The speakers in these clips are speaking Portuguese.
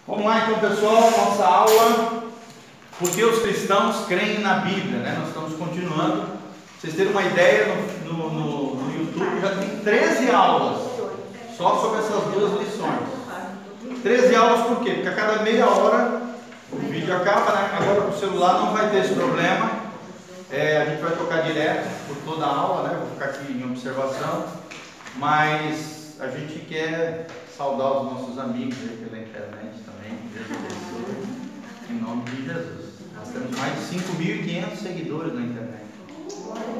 Vamos lá então, pessoal, nossa aula, porque os cristãos creem na Bíblia, né? Nós estamos continuando. Pra vocês terem uma ideia, no YouTube já tem 13 aulas só sobre essas duas lições. 13 aulas por quê? Porque a cada meia hora o vídeo acaba, né? Agora com o celular não vai ter esse problema. A gente vai tocar direto por toda a aula, né? Vou ficar aqui em observação, mas a gente quer saudar os nossos amigos aí pela internet também. Deus abençoe, em nome de Jesus. Nós temos mais de 5.500 seguidores na internet,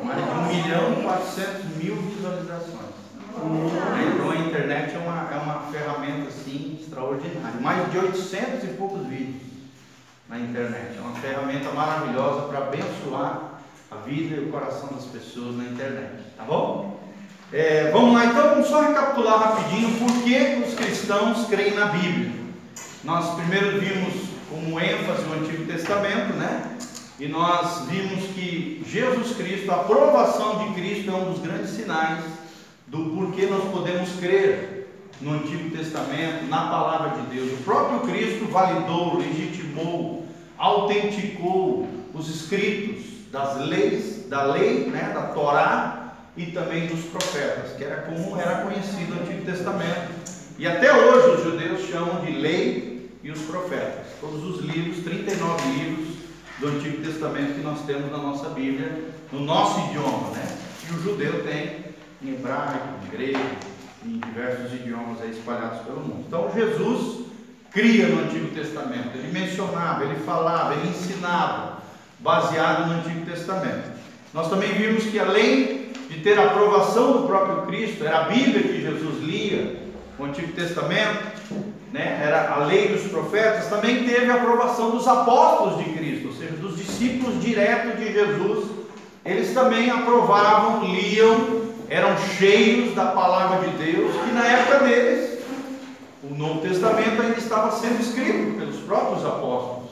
mais de 1.400.000 visualizações. Então a internet é uma ferramenta assim extraordinária. Mais de 800 e poucos vídeos na internet. É uma ferramenta maravilhosa para abençoar a vida e o coração das pessoas na internet, tá bom? Vamos lá então, vamos só recapitular rapidinho por que os cristãos creem na Bíblia. Nós primeiro vimos como ênfase o Antigo Testamento, né? E nós vimos que Jesus Cristo, a aprovação de Cristo é um dos grandes sinais do porquê nós podemos crer no Antigo Testamento, na Palavra de Deus. O próprio Cristo validou, legitimou, autenticou os escritos das leis, da lei, né, da Torá, e também dos profetas, que era como era conhecido o Antigo Testamento. E até hoje os judeus chamam de lei e os profetas. Todos os livros, 39 livros do Antigo Testamento que nós temos na nossa Bíblia, no nosso idioma, né? E o judeu tem em hebraico, em grego, em diversos idiomas aí espalhados pelo mundo. Então Jesus cria no Antigo Testamento, ele mencionava, ele falava, ele ensinava, baseado no Antigo Testamento. Nós também vimos que além de ter a aprovação do próprio Cristo, era a Bíblia que Jesus lia, o Antigo Testamento, né? Era a lei dos profetas, também teve a aprovação dos apóstolos de Cristo, ou seja, dos discípulos diretos de Jesus. Eles também aprovavam, liam, eram cheios da palavra de Deus, que na época deles, o Novo Testamento ainda estava sendo escrito pelos próprios apóstolos.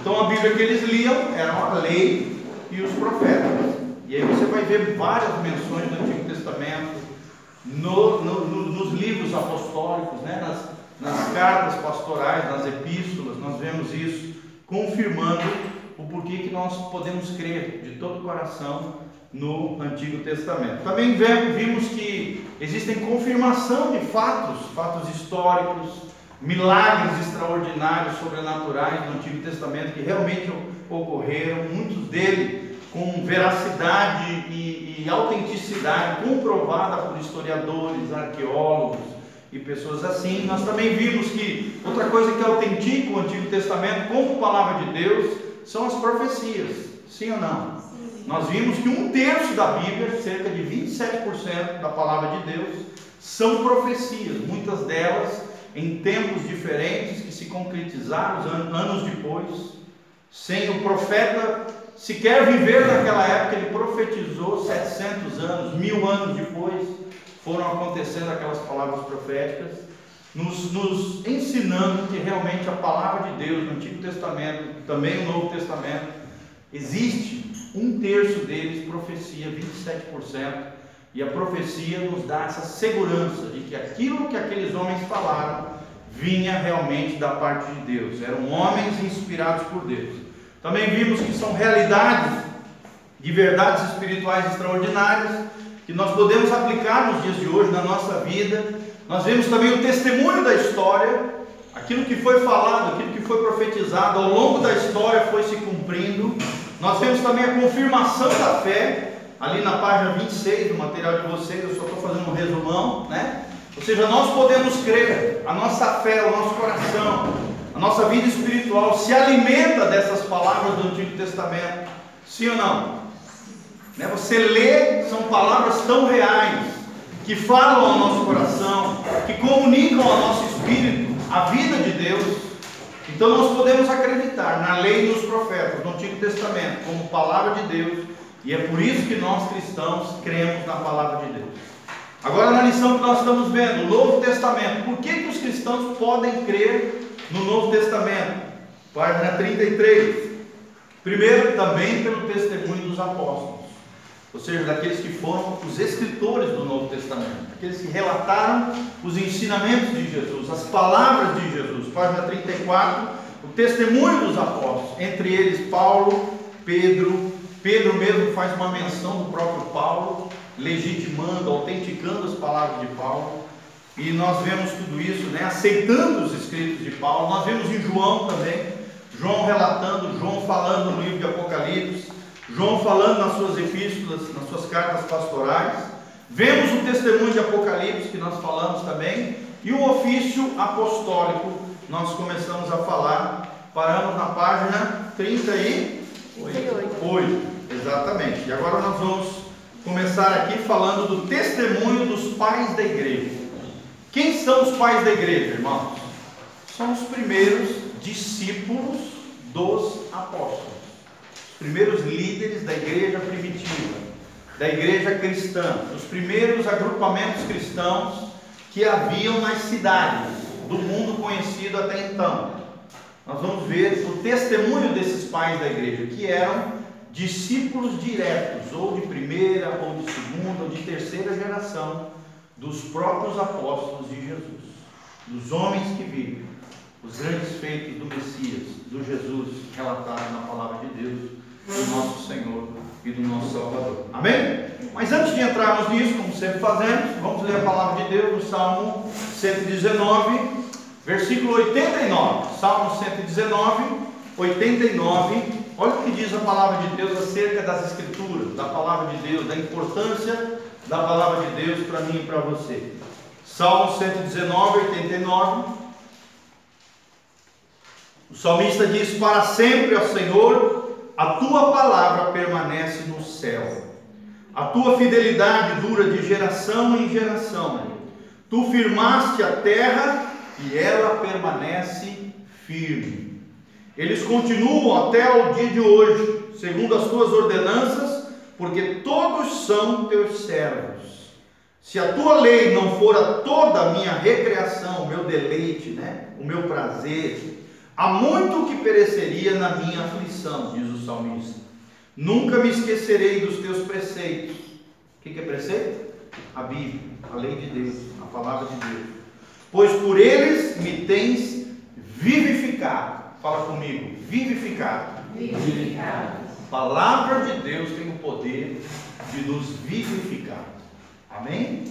Então a Bíblia que eles liam era a lei e os profetas. E aí você vai ver várias menções do Antigo Testamento nos livros apostólicos, né? nas cartas pastorais, nas epístolas. Nós vemos isso, confirmando o porquê que nós podemos crer de todo o coração no Antigo Testamento. Também vimos que existem confirmação de fatos históricos, milagres extraordinários, sobrenaturais no Antigo Testamento que realmente ocorreram, muitos deles com veracidade e autenticidade comprovada por historiadores, arqueólogos e pessoas assim. Nós também vimos que outra coisa que autentica o Antigo Testamento como palavra de Deus são as profecias, sim ou não? Sim. Nós vimos que 1/3 da Bíblia, cerca de 27% da palavra de Deus, são profecias, muitas delas em tempos diferentes que se concretizaram anos depois, sem o profeta sequer viver naquela época. Ele profetizou 700 anos, 1000 anos depois, foram acontecendo aquelas palavras proféticas, nos ensinando que realmente a palavra de Deus no Antigo Testamento, também no Novo Testamento, existe 1/3 deles, profecia, 27%, e a profecia nos dá essa segurança de que aquilo que aqueles homens falaram vinha realmente da parte de Deus, eram homens inspirados por Deus. Também vimos que são realidades de verdades espirituais extraordinárias que nós podemos aplicar nos dias de hoje, na nossa vida. Nós vemos também o testemunho da história, aquilo que foi falado, aquilo que foi profetizado ao longo da história foi se cumprindo. Nós vemos também a confirmação da fé, ali na página 26 do material de vocês. Eu só estou fazendo um resumão, né? Ou seja, nós podemos crer, a nossa fé, o nosso coração, a nossa vida espiritual se alimenta dessas palavras do Antigo Testamento, sim ou não? Né? Você lê, são palavras tão reais, que falam ao nosso coração, que comunicam ao nosso espírito a vida de Deus. Então nós podemos acreditar na lei e nos profetas do Antigo Testamento como palavra de Deus, e é por isso que nós cristãos cremos na palavra de Deus. Agora, na lição que nós estamos vendo, o Novo Testamento, por que os cristãos podem crer no Novo Testamento? Página 33. Primeiro, também pelo testemunho dos apóstolos. ou seja, daqueles que foram os escritores do Novo Testamento, aqueles que relataram os ensinamentos de Jesus, as palavras de Jesus. Página 34, o testemunho dos apóstolos, entre eles Paulo, Pedro. Pedro mesmo faz uma menção do próprio Paulo, legitimando, autenticando as palavras de Paulo. E nós vemos tudo isso, né, aceitando os escritos de Paulo. Nós vemos em João também, João relatando, João falando no livro de Apocalipse, João falando nas suas epístolas, nas suas cartas pastorais. Vemos o testemunho de Apocalipse, que nós falamos também, e o ofício apostólico, nós começamos a falar, paramos na página 38, exatamente. E agora nós vamos começar aqui falando do testemunho dos pais da igreja. Quem são os pais da igreja, irmãos? São os primeiros discípulos dos apóstolos, os primeiros líderes da igreja primitiva, da igreja cristã, os primeiros agrupamentos cristãos que haviam nas cidades do mundo conhecido até então. Nós vamos ver o testemunho desses pais da igreja, que eram discípulos diretos, ou de primeira, ou de segunda, ou de terceira geração dos próprios apóstolos de Jesus, dos homens que viram os grandes feitos do Messias, do Jesus relatado na palavra de Deus, do nosso Senhor e do nosso Salvador. Amém? Mas antes de entrarmos nisso, como sempre fazemos, vamos ler a palavra de Deus no Salmo 119, versículo 89. Salmo 119, 89. Olha o que diz a palavra de Deus acerca das Escrituras, da palavra de Deus, da importância da palavra de Deus para mim e para você. Salmo 119, 89. O salmista diz: para sempre, ó Senhor, a tua palavra permanece no céu. A tua fidelidade dura de geração em geração. Tu firmaste a terra e ela permanece firme. Eles continuam até o dia de hoje, segundo as tuas ordenanças, porque todos são teus servos. Se a tua lei não fora toda a minha recreação, o meu deleite, né? O meu prazer, há muito que pereceria na minha aflição, diz o salmista. Nunca me esquecerei dos teus preceitos. O que é preceito? A Bíblia, a lei de Deus, a palavra de Deus. Pois por eles me tens vivificado. Fala comigo, vivificado. Vivificado. A palavra de Deus tem o poder de nos vivificar. Amém?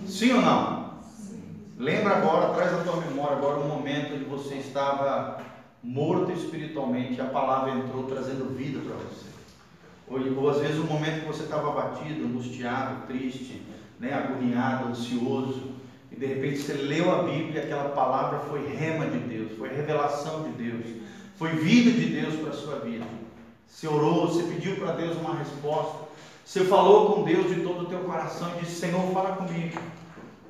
Sim ou não? Sim. Lembra agora, traz à tua memória agora um momento onde você estava morto espiritualmente e a palavra entrou trazendo vida para você. Ou às vezes um momento que você estava abatido, angustiado, triste, né, agoniado, ansioso, e de repente você leu a Bíblia e aquela palavra foi rema de Deus, foi revelação de Deus, foi vida de Deus para a sua vida. Você orou, você pediu para Deus uma resposta, você falou com Deus de todo o teu coração e disse: Senhor, fala comigo.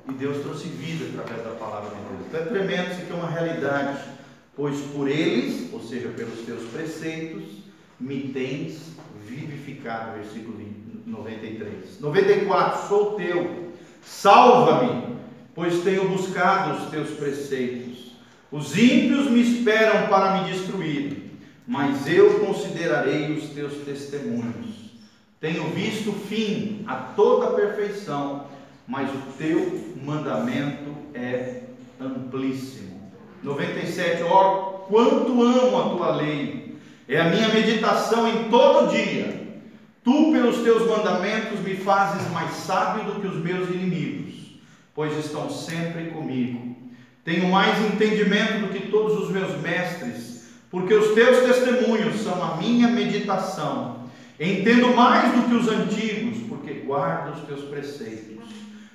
E Deus trouxe vida através da palavra de Deus. Então é tremendo, isso aqui é uma realidade. Pois por eles, ou seja, pelos teus preceitos, me tens vivificado. Versículo 93. 94. Sou teu, salva-me, pois tenho buscado os teus preceitos. Os ímpios me esperam para me destruir, mas eu considerarei os teus testemunhos. Tenho visto fim a toda perfeição, mas o teu mandamento é amplíssimo. 97. Ó, quanto amo a tua lei, é a minha meditação em todo dia. Tu, pelos teus mandamentos, me fazes mais sábio do que os meus inimigos, pois estão sempre comigo. Tenho mais entendimento do que todos os meus mestres, porque os teus testemunhos são a minha meditação. Entendo mais do que os antigos, porque guardo os teus preceitos.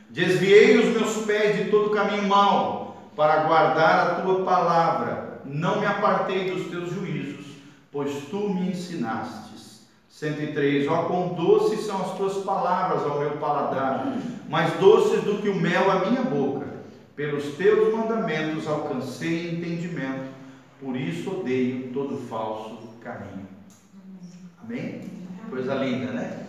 Desviei os meus pés de todo caminho mau, para guardar a tua palavra. Não me apartei dos teus juízos, pois tu me ensinastes. 103. Ó, quão doces são as tuas palavras ao meu paladar, mais doces do que o mel à minha boca. Pelos teus mandamentos alcancei entendimento, por isso odeio todo falso caminho. Amém? Coisa linda, né?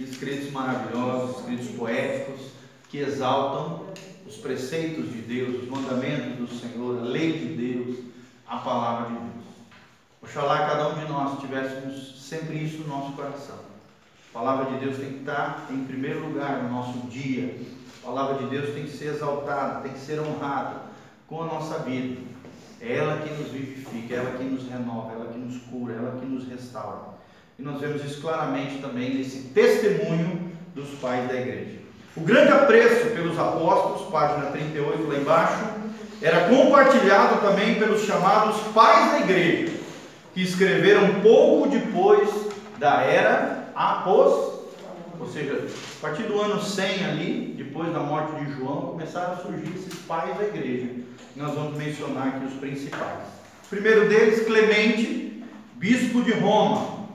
Escritos maravilhosos, escritos poéticos, que exaltam os preceitos de Deus, os mandamentos do Senhor, a lei de Deus, a palavra de Deus. Oxalá cada um de nós tivéssemos sempre isso no nosso coração. A A palavra de Deus tem que estar em primeiro lugar no nosso dia. A palavra de Deus tem que ser exaltada, tem que ser honrada com a nossa vida. É ela que nos vivifica, é ela que nos renova, é ela que nos cura, é ela que nos restaura. E nós vemos isso claramente também nesse testemunho dos pais da igreja. O grande apreço pelos apóstolos, página 38 lá embaixo, era compartilhado também pelos chamados pais da igreja, que escreveram pouco depois da era apostólica. Ou seja, a partir do ano 100 ali, depois da morte de João, começaram a surgir esses pais da igreja. Nós vamos mencionar aqui os principais. O primeiro deles, Clemente, bispo de Roma.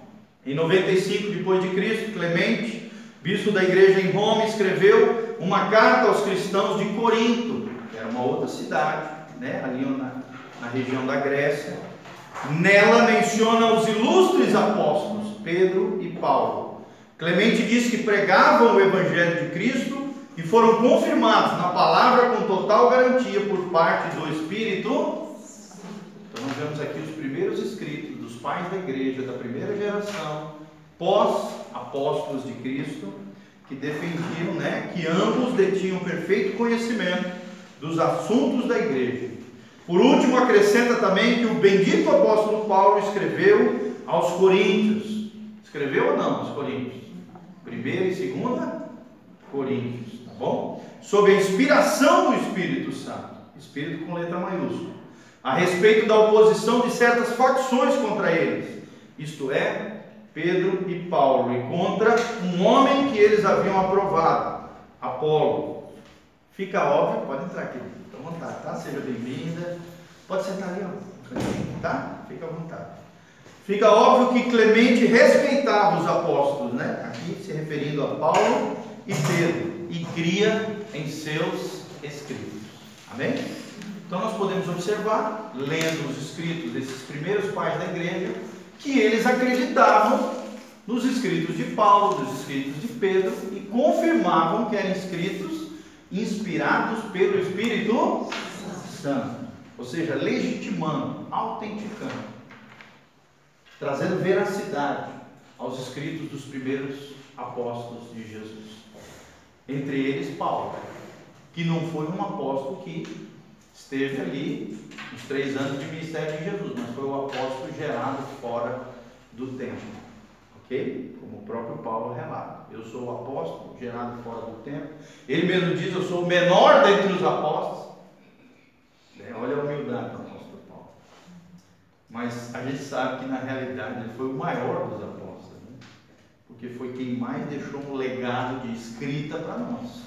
Em 95 depois de Cristo, Clemente, bispo da igreja em Roma, escreveu uma carta aos cristãos de Corinto, que era uma outra cidade, né, ali na região da Grécia. Nela menciona os ilustres apóstolos, Pedro e Paulo. Clemente diz que pregavam o evangelho de Cristo e foram confirmados na palavra com total garantia por parte do Espírito. Então nós vemos aqui os primeiros escritos dos pais da igreja, da primeira geração, pós-apóstolos de Cristo, que defendiam, né, que ambos detinham perfeito conhecimento dos assuntos da igreja. Por último, acrescenta também que o bendito apóstolo Paulo escreveu aos Coríntios. Escreveu ou não aos Coríntios? 1ª e 2ª Coríntios, tá bom? Sob a inspiração do Espírito Santo, Espírito com letra maiúscula, a respeito da oposição de certas facções contra eles, isto é, Pedro e Paulo, e contra um homem que eles haviam aprovado, Apolo. Fica óbvio, pode entrar aqui, fica à vontade, tá? Seja bem-vinda. Pode sentar ali, ó, tá? Fica à vontade. Fica óbvio que Clemente respeitava os apóstolos, né? Aqui se referindo a Paulo e Pedro, e cria em seus escritos. Amém? Então nós podemos observar, lendo os escritos desses primeiros pais da igreja, que eles acreditavam nos escritos de Paulo, nos escritos de Pedro, e confirmavam que eram escritos inspirados pelo Espírito Santo, ou seja, legitimando, autenticando, trazendo veracidade aos escritos dos primeiros apóstolos de Jesus. Entre eles Paulo, que não foi um apóstolo que esteve ali os 3 anos de ministério de Jesus, mas foi o apóstolo gerado fora do templo, ok? Como o próprio Paulo relata, eu sou o apóstolo gerado fora do templo. Ele mesmo diz, eu sou o menor dentre os apóstolos. Olha a humildade do apóstolo Paulo. Mas a gente sabe que na realidade ele foi o maior dos apóstolos, né? Porque foi quem mais deixou um legado de escrita para nós.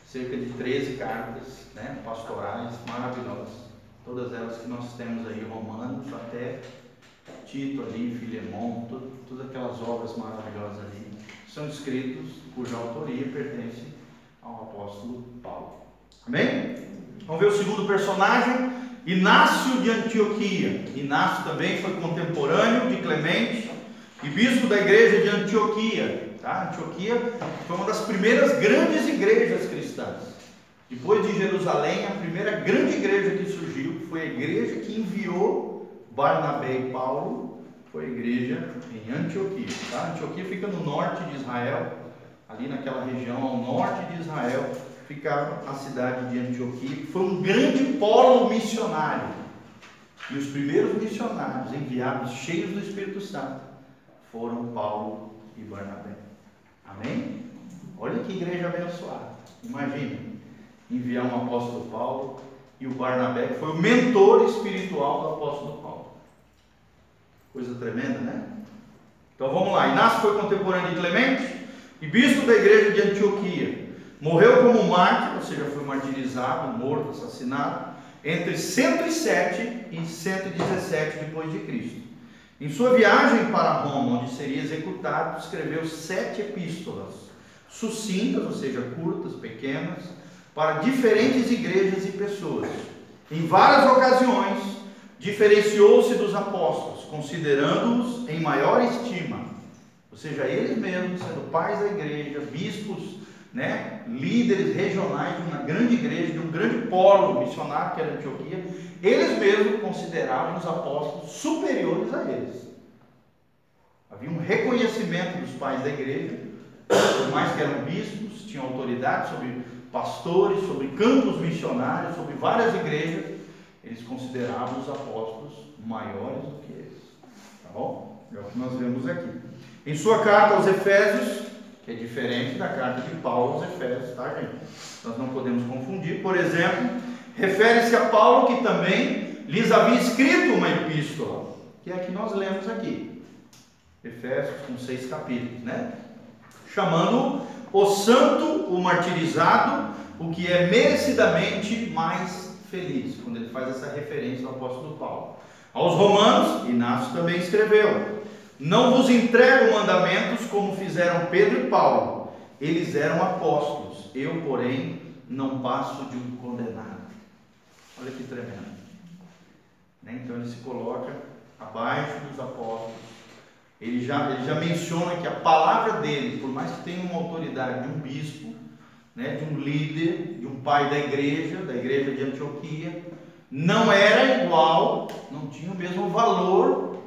Cerca de 13 cartas, né, pastorais maravilhosas, todas elas que nós temos aí, Romanos até Tito ali, Filemão, todas aquelas obras maravilhosas ali, são escritos cuja autoria pertence ao apóstolo Paulo. Amém? Vamos ver o segundo personagem, Inácio de Antioquia. Inácio também foi contemporâneo de Clemente e bispo da igreja de Antioquia. Tá? Antioquia foi uma das primeiras grandes igrejas cristãs. Depois de Jerusalém, a primeira grande igreja que surgiu foi a igreja que enviou Barnabé e Paulo, foi a igreja em Antioquia. Tá? Antioquia fica no norte de Israel, ali naquela região ao norte de Israel, ficava a cidade de Antioquia, que foi um grande polo missionário. E os primeiros missionários enviados, cheios do Espírito Santo, foram Paulo e Barnabé. Amém? Olha que igreja abençoada. Imagina, enviar um apóstolo Paulo e o Barnabé, que foi o mentor espiritual do apóstolo Paulo. Coisa tremenda, né? Então vamos lá. Inácio foi contemporâneo de Clemente e bispo da igreja de Antioquia. Morreu como mártir, ou seja, foi martirizado, morto, assassinado, entre 107 e 117 depois de Cristo. Em sua viagem para Roma, onde seria executado, escreveu 7 epístolas, sucintas, ou seja, curtas, pequenas, para diferentes igrejas e pessoas. Em várias ocasiões, diferenciou-se dos apóstolos, considerando-os em maior estima. Ou seja, eles mesmos, sendo pais da igreja, bispos, né, líderes regionais de uma grande igreja, de um grande polo missionário que era Antioquia, eles mesmos consideravam os apóstolos superiores a eles. Havia um reconhecimento dos pais da igreja por mais que eram bispos, tinham autoridade sobre pastores, sobre campos missionários, sobre várias igrejas, eles consideravam os apóstolos maiores do que eles. Tá bom? É o que nós vemos aqui. Em sua carta aos Efésios, que é diferente da carta de Paulo aos Efésios, tá, gente? Nós não podemos confundir. Por exemplo, refere-se a Paulo, que também lhes havia escrito uma epístola, que é a que nós lemos aqui. Efésios, com 6 capítulos, né? Chamando o santo, o martirizado, o que é merecidamente mais feliz, quando ele faz essa referência ao apóstolo Paulo. Aos Romanos, Inácio também escreveu: não vos entrego mandamentos como fizeram Pedro e Paulo, eles eram apóstolos, eu, porém, não passo de um condenado. Olha que tremendo, né? Então ele se coloca abaixo dos apóstolos. Ele já menciona que a palavra dele, por mais que tenha uma autoridade de um bispo, né, de um líder, de um pai da igreja de Antioquia, não era igual, não tinha o mesmo valor,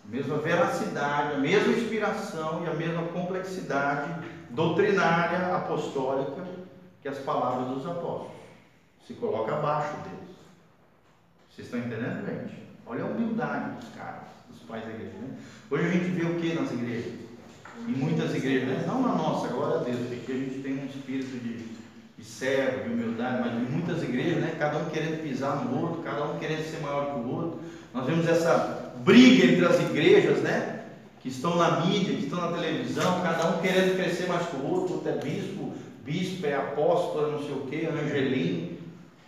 a mesma veracidade, a mesma inspiração e a mesma complexidade doutrinária, apostólica, que as palavras dos apóstolos. Se coloca abaixo deles. Vocês estão entendendo, gente? Olha a humildade dos caras, dos pais da igreja, né? Hoje a gente vê o que nas igrejas? Em muitas igrejas, né? Não na nossa, glória a Deus, porque a gente tem um espírito de servo, de humildade, mas em muitas igrejas, né? Cada um querendo pisar no outro, cada um querendo ser maior que o outro. Nós vemos essa briga entre as igrejas, né? Que estão na mídia, que estão na televisão, cada um querendo crescer mais que o outro é bispo é apóstolo, não sei o que, angelim,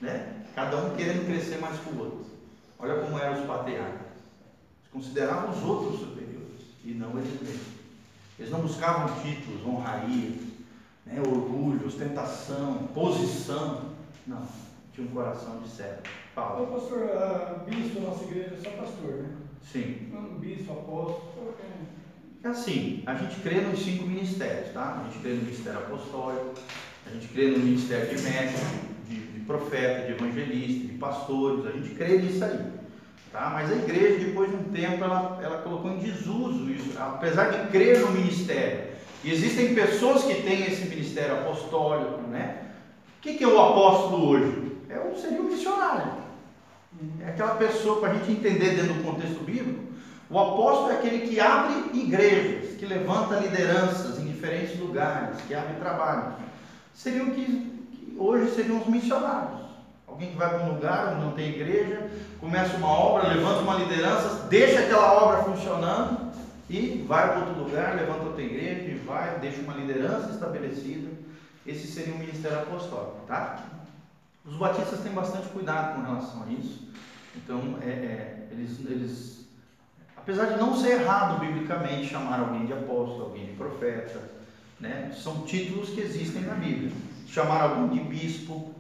né? Cada um querendo crescer mais que o outro. Olha como eram os patriarcas. Eles consideravam os outros superiores e não eles mesmos. Eles não buscavam títulos, honrarias, né, orgulho, ostentação, posição. Não, tinha um coração de servo. Fala. Então, pastor, bispo na nossa igreja é só pastor, né? Sim. Não, bispo, apóstolo. É assim, a gente crê nos 5 ministérios, tá? A gente crê no ministério apostólico, a gente crê no ministério de mestre, de profeta, de evangelista, de pastores, a gente crê nisso aí. Tá? Mas a igreja, depois de um tempo, ela colocou em desuso isso, apesar de crer no ministério. E existem pessoas que têm esse ministério apostólico, né? O que é o apóstolo hoje? Seria um missionário. É aquela pessoa, para a gente entender dentro do contexto bíblico, o apóstolo é aquele que abre igrejas, que levanta lideranças em diferentes lugares, que abre trabalhos. Seriam que hoje seriam os missionários. Alguém que vai para um lugar onde não tem igreja, começa uma obra, levanta uma liderança, deixa aquela obra funcionando e vai para outro lugar, levanta outra igreja e vai, deixa uma liderança estabelecida. Esse seria um ministério apostólico, tá? Os batistas têm bastante cuidado com relação a isso. Então, eles, apesar de não ser errado biblicamente chamar alguém de apóstolo, alguém de profeta, né? São títulos que existem na Bíblia. Chamar alguém de bispo,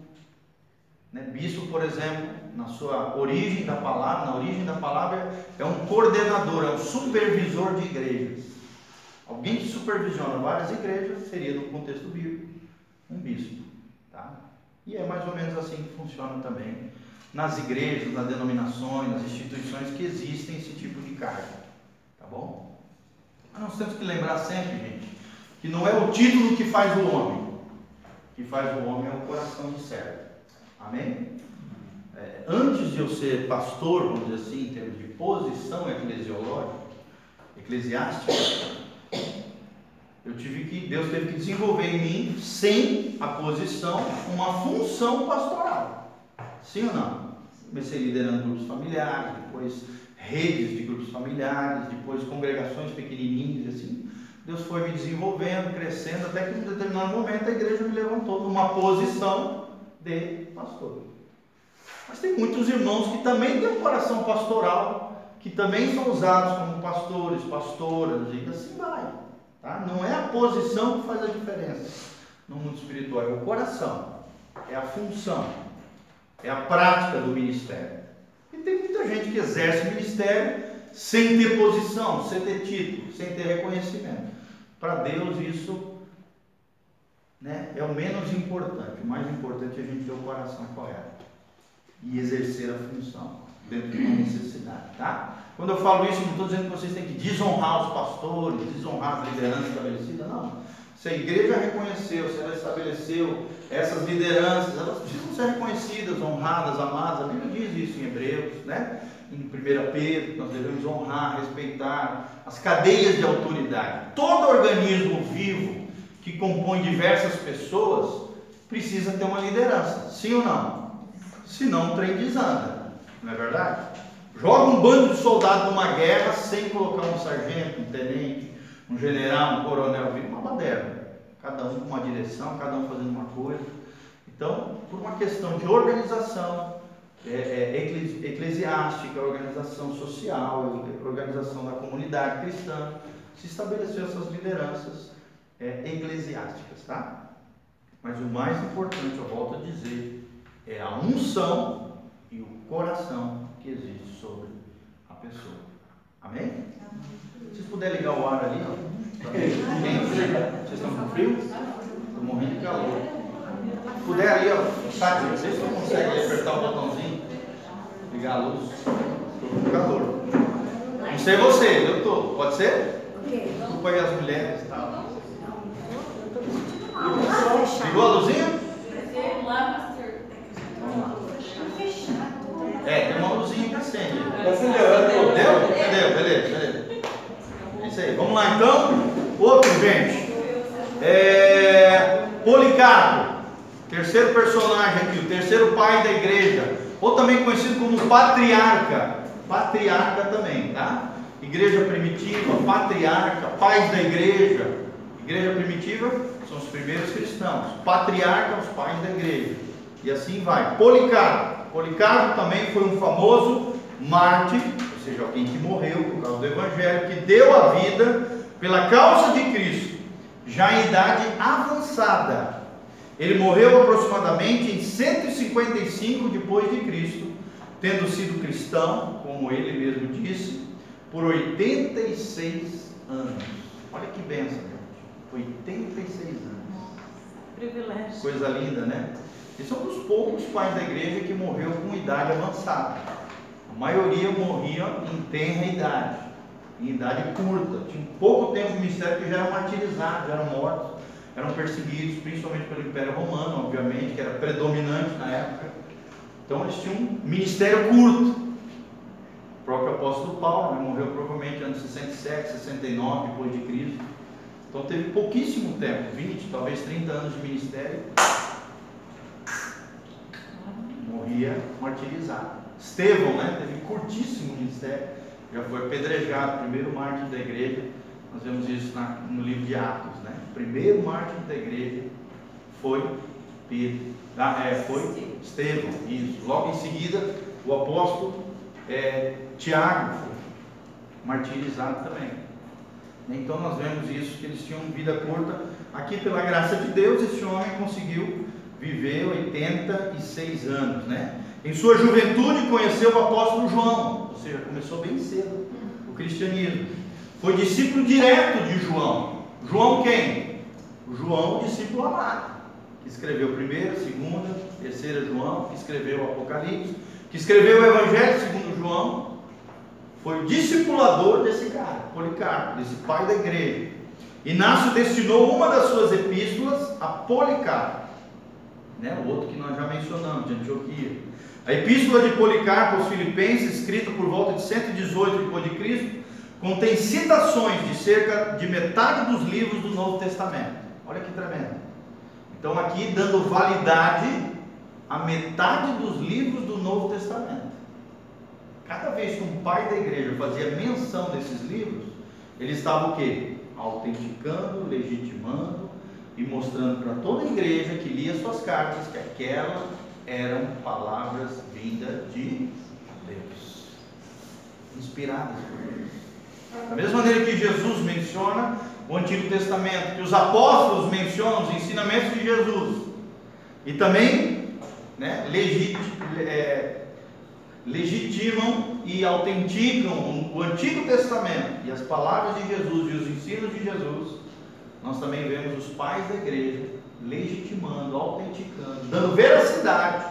né? Bispo, por exemplo, na sua origem da palavra, é um coordenador, é um supervisor de igrejas. Alguém que supervisiona várias igrejas seria, no contexto bíblico, um bispo. Tá? E é mais ou menos assim que funciona também nas igrejas, nas denominações, nas instituições que existem esse tipo de cargo. Tá bom? Mas nós temos que lembrar sempre, gente, que não é o título que faz o homem. O que faz o homem é o coração de servo. Amém? Antes de eu ser pastor, vamos dizer assim, em termos de posição eclesiástica, Deus teve que desenvolver em mim, sem a posição, uma função pastoral. Sim ou não? Comecei liderando grupos familiares, depois redes de grupos familiares, depois congregações pequenininhas, assim. Deus foi me desenvolvendo, crescendo, até que em um determinado momento a igreja me levantou numa posição de pastor. Mas tem muitos irmãos que também têm um coração pastoral, que também são usados como pastores, pastoras, e assim vai. Tá? Não é a posição que faz a diferença no mundo espiritual, é o coração, é a função, é a prática do ministério. E tem muita gente que exerce o ministério sem ter posição, sem ter título, sem ter reconhecimento. Para Deus isso, né, é o menos importante. O mais importante é a gente ter o coração correto e exercer a função dentro de uma necessidade, tá? Quando eu falo isso, não estou dizendo que vocês têm que desonrar os pastores, desonrar as lideranças estabelecidas, não. Se a igreja reconheceu, se ela estabeleceu essas lideranças, elas precisam ser reconhecidas, honradas, amadas. A Bíblia diz isso em Hebreus, né? Em 1 Pedro, nós devemos honrar, respeitar as cadeias de autoridade. Todo organismo vivo que compõe diversas pessoas precisa ter uma liderança, sim ou não? Senão o trem desanda, não é verdade? Joga um bando de soldados numa guerra sem colocar um sargento, um tenente, um general, um coronel, vira uma baderna. Cada um com uma direção, cada um fazendo uma coisa. Então, por uma questão de organização eclesiástica, organização social, organização da comunidade cristã, se estabeleceu essas lideranças eclesiásticas, tá? Mas o mais importante, eu volto a dizer, é a unção e o coração que existe sobre a pessoa. Amém? Se vocês puderem ligar o ar ali, ó. Vocês estão com frio? Estou morrendo de calor. Se puder ali, ó, Tati, vocês não conseguem apertar o botãozinho, ligar a luz. Estou com calor. Não sei vocês, eu estou. Pode ser? Desculpa aí as mulheres e tal. Ligou a luzinha? Tem uma luzinha que acende. Deu? Beleza. É isso aí. Vamos lá então. Outro, gente. Policarpo. Terceiro personagem aqui, o terceiro pai da igreja. Ou também conhecido como patriarca. Patriarca também, tá? Igreja primitiva, patriarca, pais da igreja. Igreja primitiva são os primeiros cristãos. Patriarca, os pais da igreja. E assim vai. Policarpo. Policarpo também foi um famoso mártir, ou seja, alguém que morreu por causa do Evangelho, que deu a vida pela causa de Cristo, já em idade avançada. Ele morreu aproximadamente em 155 depois de Cristo, tendo sido cristão, como ele mesmo disse, por 86 anos. Olha que bênção, gente. 86 anos. Privilégio. Coisa linda, né? E são dos poucos pais da igreja que morreu com idade avançada. A maioria morria em tenra idade, em idade curta. Tinha pouco tempo de ministério, que já eram martirizados, já eram mortos, eram perseguidos, principalmente pelo Império Romano, obviamente, que era predominante na época. Então eles tinham um ministério curto. O próprio apóstolo Paulo, né, morreu provavelmente anos 67, 69 depois de Cristo. Então teve pouquíssimo tempo, 20, talvez 30 anos de ministério. Morria martirizado. Estevão, né, teve curtíssimo ministério, já foi apedrejado, primeiro mártir da igreja. Nós vemos isso no livro de Atos, né? O primeiro mártir da igreja foi Pedro, foi Estevão. Isso. Logo em seguida, o apóstolo Tiago foi martirizado também. Então nós vemos isso, que eles tinham vida curta. Aqui, pela graça de Deus, esse homem conseguiu viver 86 anos, né? Em sua juventude conheceu o apóstolo João, ou seja, começou bem cedo o cristianismo. Foi discípulo direto de João. João quem? João, o discípulo amado, que escreveu 1ª, 2ª, 3ª João, que escreveu o Apocalipse, que escreveu o Evangelho segundo João. Foi discipulador desse cara, Policarpo, desse pai da igreja. Inácio destinou uma das suas epístolas a Policarpo, né? O outro que nós já mencionamos, de Antioquia. A epístola de Policarpo aos Filipenses, escrita por volta de 118 depois de Cristo, contém citações de cerca de metade dos livros do Novo Testamento. Olha que tremendo. Então aqui dando validade a metade dos livros do Novo Testamento. Cada vez que um pai da igreja fazia menção desses livros, ele estava o quê? Autenticando, legitimando e mostrando para toda a igreja que lia suas cartas que aquelas eram palavras vindas de Deus, inspiradas por Deus. Da mesma maneira que Jesus menciona o Antigo Testamento, que os apóstolos mencionam os ensinamentos de Jesus, e também, né, legitimam e autenticam o Antigo Testamento e as palavras de Jesus e os ensinos de Jesus, nós também vemos os pais da igreja legitimando, autenticando, dando veracidade,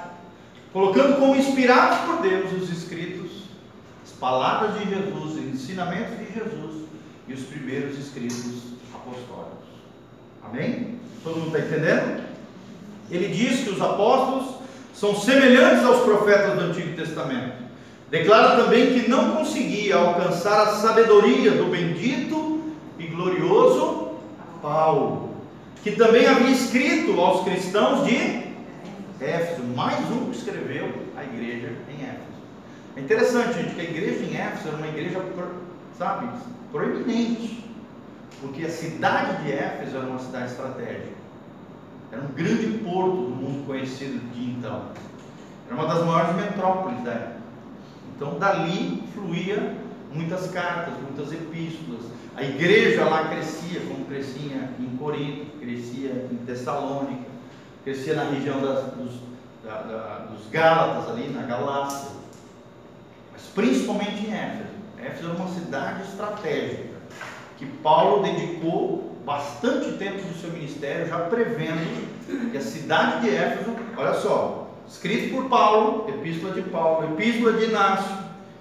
colocando como inspirados por Deus os escritos, as palavras de Jesus, os ensinamentos de Jesus e os primeiros escritos apostólicos. Amém? Todo mundo está entendendo? Ele diz que os apóstolos são semelhantes aos profetas do Antigo Testamento. Declara também que não conseguia alcançar a sabedoria do bendito e glorioso Paulo, que também havia escrito aos cristãos de Éfeso, mais um que escreveu a igreja em Éfeso. É interessante, gente, que a igreja em Éfeso era uma igreja, sabe, proeminente, porque a cidade de Éfeso era uma cidade estratégica, era um grande porto do mundo conhecido de então, era uma das maiores metrópoles da época. Então dali fluía muitas cartas, muitas epístolas. A igreja lá crescia, como crescia em Corinto, crescia em Tessalônica, crescia na região dos Gálatas, ali na Galácia, mas principalmente em Éfeso. Éfeso era uma cidade estratégica, que Paulo dedicou bastante tempo do seu ministério, já prevendo que a cidade de Éfeso, olha só, escrito por Paulo, epístola de Paulo, epístola de Inácio,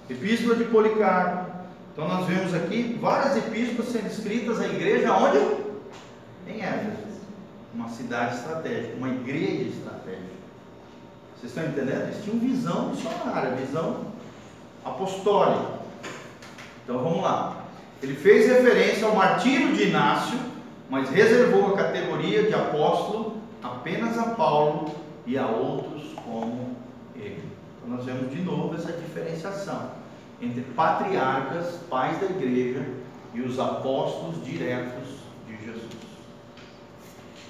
epístola de Policarpo. Então nós vemos aqui várias epístolas sendo escritas à igreja onde? Em Éfeso, uma cidade estratégica, uma igreja estratégica. Vocês estão entendendo? Eles tinham visão missionária, visão apostólica. Então vamos lá. Ele fez referência ao martírio de Inácio, mas reservou a categoria de apóstolo apenas a Paulo e a outros como ele. Então nós vemos de novo essa diferenciação entre patriarcas, pais da igreja, e os apóstolos diretos de Jesus.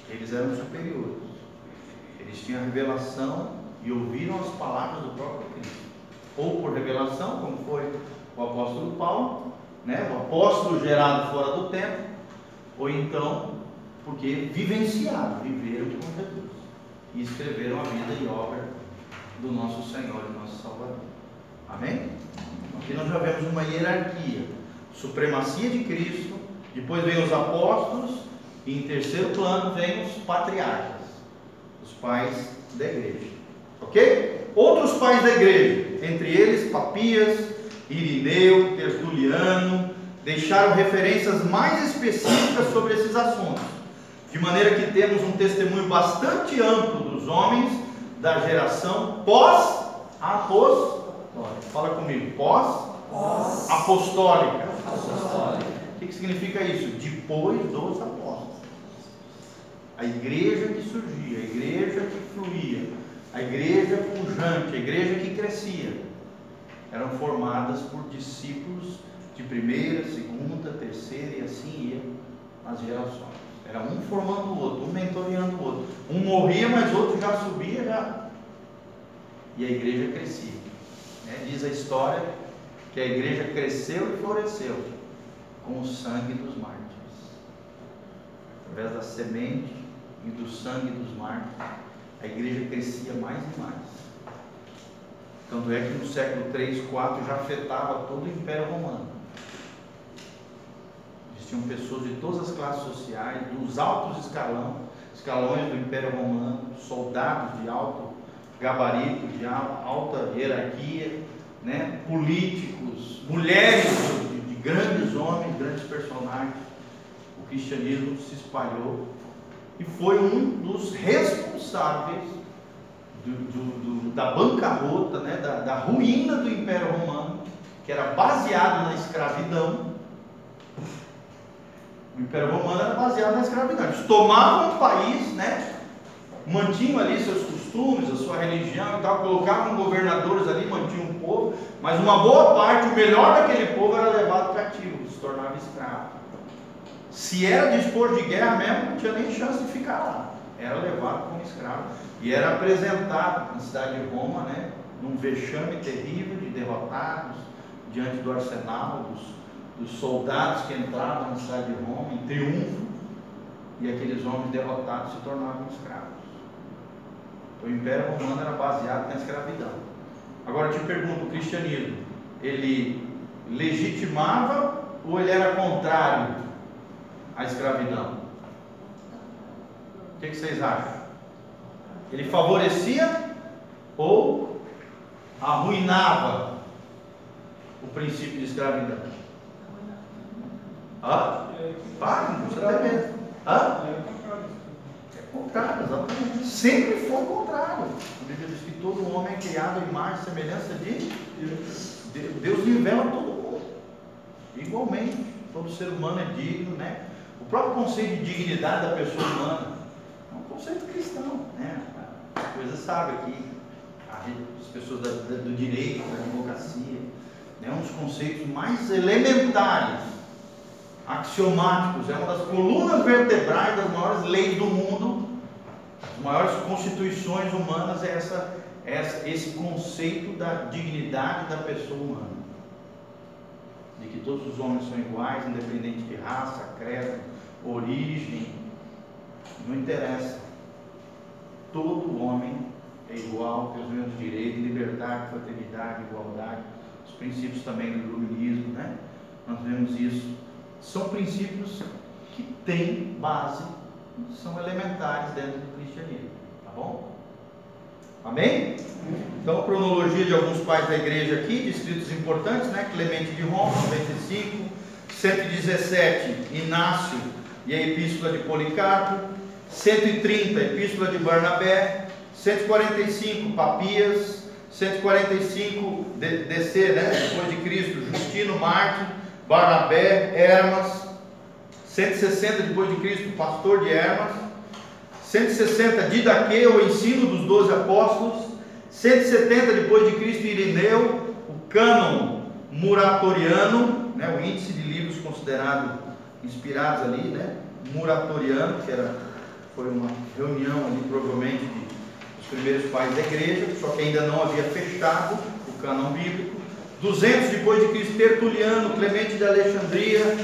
Eles eram superiores, eles tinham a revelação e ouviram as palavras do próprio Cristo, ou por revelação, como foi o apóstolo Paulo, né? O apóstolo gerado fora do tempo, ou então porque vivenciaram, viveram com Jesus e escreveram a vida e obra do nosso Senhor e nosso Salvador. Amém? Aqui nós já vemos uma hierarquia, supremacia de Cristo, depois vem os apóstolos, e em terceiro plano vem os patriarcas, os pais da igreja. Ok? Outros pais da igreja, entre eles Papias, Irineu, Tertuliano, deixaram referências mais específicas sobre esses assuntos, de maneira que temos um testemunho bastante amplo dos homens da geração pós-apostólica. Fala comigo, pós-apostólica. O que significa isso? Depois dos apóstolos. A igreja que surgia, a igreja que fluía, a igreja pujante, a igreja que crescia, eram formadas por discípulos de primeira, segunda, terceira, e assim ia as gerações. Era um formando o outro, um mentoreando o outro. Um morria, mas o outro já subia, e a igreja crescia. Diz a história que a igreja cresceu e floresceu com o sangue dos mártires. Através da semente e do sangue dos mártires, a igreja crescia mais e mais. Tanto é que no século 3, 4 já afetava todo o Império Romano. Existiam pessoas de todas as classes sociais, dos altos escalões do Império Romano, soldados de alto gabarito, de alta hierarquia, né? Políticos, mulheres de grandes homens, grandes personagens. O cristianismo se espalhou e foi um dos responsáveis da bancarrota, né? da ruína do Império Romano, que era baseado na escravidão. O Império Romano era baseado na escravidão. Eles tomavam o país, né? Mantinham ali seus costumes, a sua religião e tal, colocavam governadores ali, mantinham o povo, mas uma boa parte, o melhor daquele povo era levado cativo, se tornava escravo. Se era dispor de guerra mesmo, não tinha nem chance de ficar lá, era levado como escravo e era apresentado na cidade de Roma, né, num vexame terrível de derrotados diante do arsenal dos soldados que entravam na cidade de Roma em triunfo, e aqueles homens derrotados se tornavam escravos. O Império Romano era baseado na escravidão. Agora eu te pergunto, o cristianismo, ele legitimava ou ele era contrário à escravidão? O que vocês acham? Ele favorecia ou arruinava o princípio de escravidão? Não precisa ter medo. Contrário, exatamente. Sempre foi o contrário. A Bíblia diz que todo homem é criado à imagem e semelhança de Deus. Deus nivela todo mundo igualmente. Todo ser humano é digno, né? O próprio conceito de dignidade da pessoa humana é um conceito cristão, né? A coisa sabe aqui, as pessoas do direito, da advocacia, né? Um dos conceitos mais elementares, axiomáticos, é uma das colunas vertebrais das maiores leis do mundo, as maiores constituições humanas, esse conceito da dignidade da pessoa humana, de que todos os homens são iguais, independente de raça, credo, origem, não interessa. Todo homem é igual, tem os mesmos direitos, liberdade, fraternidade, igualdade, os princípios também do iluminismo, né? Nós vemos isso. São princípios que têm base, são elementares dentro do cristianismo, tá bom? Amém? Então, a cronologia de alguns pais da igreja aqui, distritos importantes, né? Clemente de Roma, 95, 117, Inácio e a Epístola de Policarpo, 130, Epístola de Barnabé, 145, Papias, 145, DC, né? Depois de Cristo, Justino, Marte, Barnabé, Hermas, 160 depois de Cristo, pastor de Hermas, 160, Didaquê, o ensino dos 12 apóstolos, 170 depois de Cristo, Irineu, o cânon muratoriano, né, o índice de livros considerados inspirados ali, né, muratoriano, que foi uma reunião ali provavelmente dos primeiros pais da igreja, só que ainda não havia fechado o cânon bíblico. 200 depois de Cristo, Tertuliano, Clemente de Alexandria,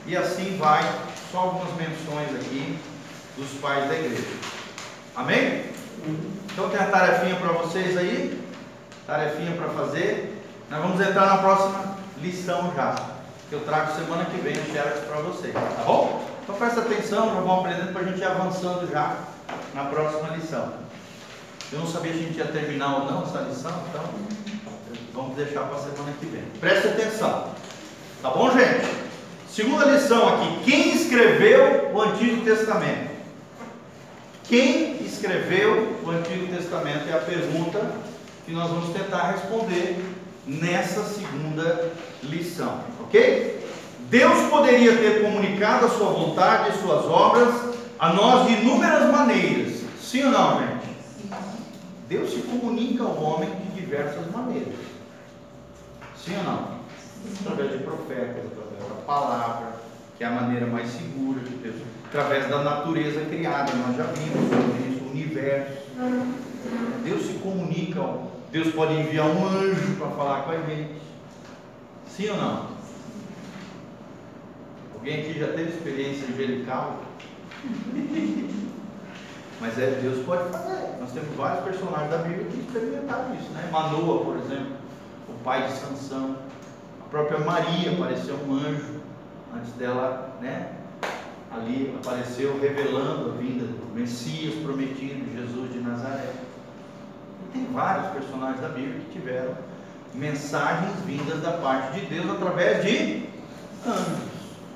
e assim vai, só algumas menções aqui dos pais da igreja. Amém? Então tem a tarefinha para vocês aí, tarefinha para fazer. Nós vamos entrar na próxima lição já, que eu trago semana que vem o xerox para vocês, tá bom? Então presta atenção, já vamos aprendendo para a gente ir avançando já na próxima lição. Eu não sabia se a gente ia terminar ou não essa lição, então vamos deixar para a semana que vem. Presta atenção, tá bom, gente? Segunda lição aqui: quem escreveu o Antigo Testamento? Quem escreveu o Antigo Testamento é a pergunta que nós vamos tentar responder nessa segunda lição, ok? Deus poderia ter comunicado a sua vontade e suas obras a nós de inúmeras maneiras, sim ou não, gente? Deus se comunica ao homem de diversas maneiras, sim ou não? Através de profetas, através da palavra, que é a maneira mais segura de Deus, através da natureza criada, nós já vimos sobre isso, o universo. Deus se comunica, Deus pode enviar um anjo para falar com a gente, sim ou não? Alguém aqui já teve experiência angelical? Mas Deus pode fazer. Nós temos vários personagens da Bíblia que experimentaram isso, né? Manoa, por exemplo, o pai de Sansão. A própria Maria apareceu um anjo antes dela, né? Ali apareceu revelando a vinda do Messias prometido, Jesus de Nazaré. E tem vários personagens da Bíblia que tiveram mensagens vindas da parte de Deus através de anjos.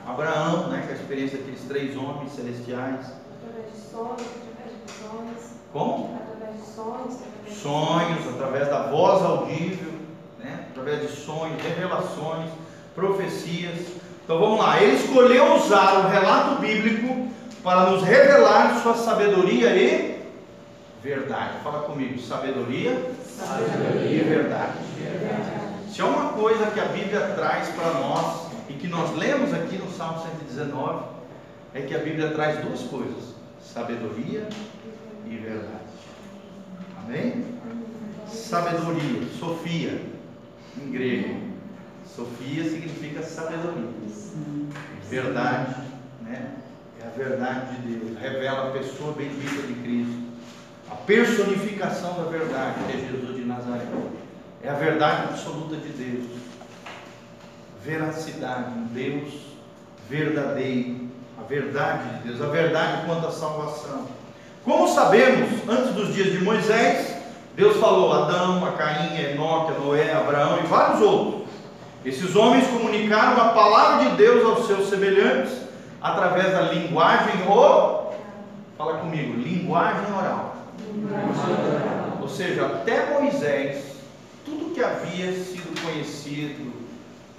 Abraão, né, que é a experiência daqueles 3 homens celestiais. Através de sonhos, através de visões. Como? Através de sonhos. Sonhos, através da voz audível, né? Através de sonhos, revelações, profecias. Então vamos lá, ele escolheu usar o relato bíblico para nos revelar sua sabedoria e verdade. Fala comigo, sabedoria e verdade. Se é uma coisa que a Bíblia traz para nós, e que nós lemos aqui no Salmo 119, é que a Bíblia traz 2 coisas: sabedoria e verdade. Amém? Sabedoria, Sofia, em grego. Sofia significa sabedoria. Verdade, né? É a verdade de Deus. Revela a pessoa bendita de Cristo. A personificação da verdade, que é Jesus de Nazaré. É a verdade absoluta de Deus. Veracidade, um Deus verdadeiro. A verdade de Deus, a verdade quanto à salvação. Como sabemos, antes dos dias de Moisés, Deus falou a Adão, a Caim, a Enoque, a Noé, a Abraão e vários outros. Esses homens comunicaram a palavra de Deus aos seus semelhantes através da linguagem Fala comigo, linguagem oral. Ou seja, até Moisés, tudo que havia sido conhecido,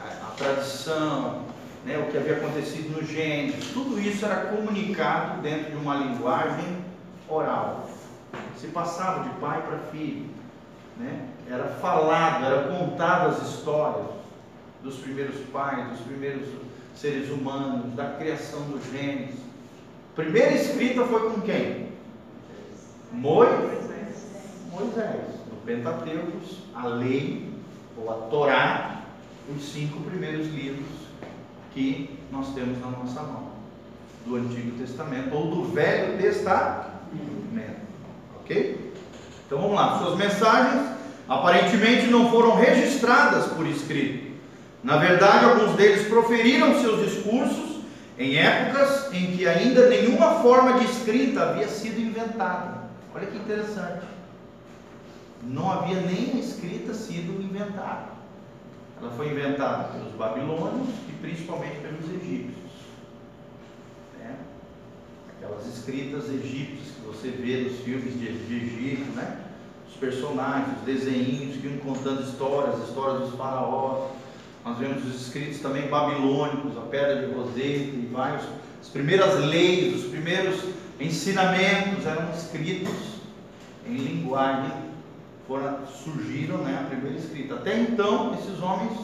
a tradição, né, o que havia acontecido no Gênesis, tudo isso era comunicado dentro de uma linguagem oral. Se passava de pai para filho, né? Era falado, era contado as histórias dos primeiros pais, dos primeiros seres humanos, da criação do Gênesis. A primeira escrita foi com quem? Moisés. No Pentateuco, a lei, ou a Torá, os 5 primeiros livros que nós temos na nossa mão, do Antigo Testamento, ou do Velho Testamento. Ok? Então vamos lá, suas mensagens aparentemente não foram registradas por escrito. Na verdade, alguns deles proferiram seus discursos em épocas em que ainda nenhuma forma de escrita havia sido inventada. Olha que interessante. Não havia nem a escrita sido inventada. Ela foi inventada pelos babilônios e principalmente pelos egípcios. Aquelas escritas egípcias que você vê nos filmes de Egito, né? Os personagens, os desenhinhos que iam contando histórias dos faraós. Nós vemos os escritos também babilônicos, a pedra de Roseta e vários. As primeiras leis, os primeiros ensinamentos eram escritos em linguagem, surgiram, né, a primeira escrita. Até então, esses homens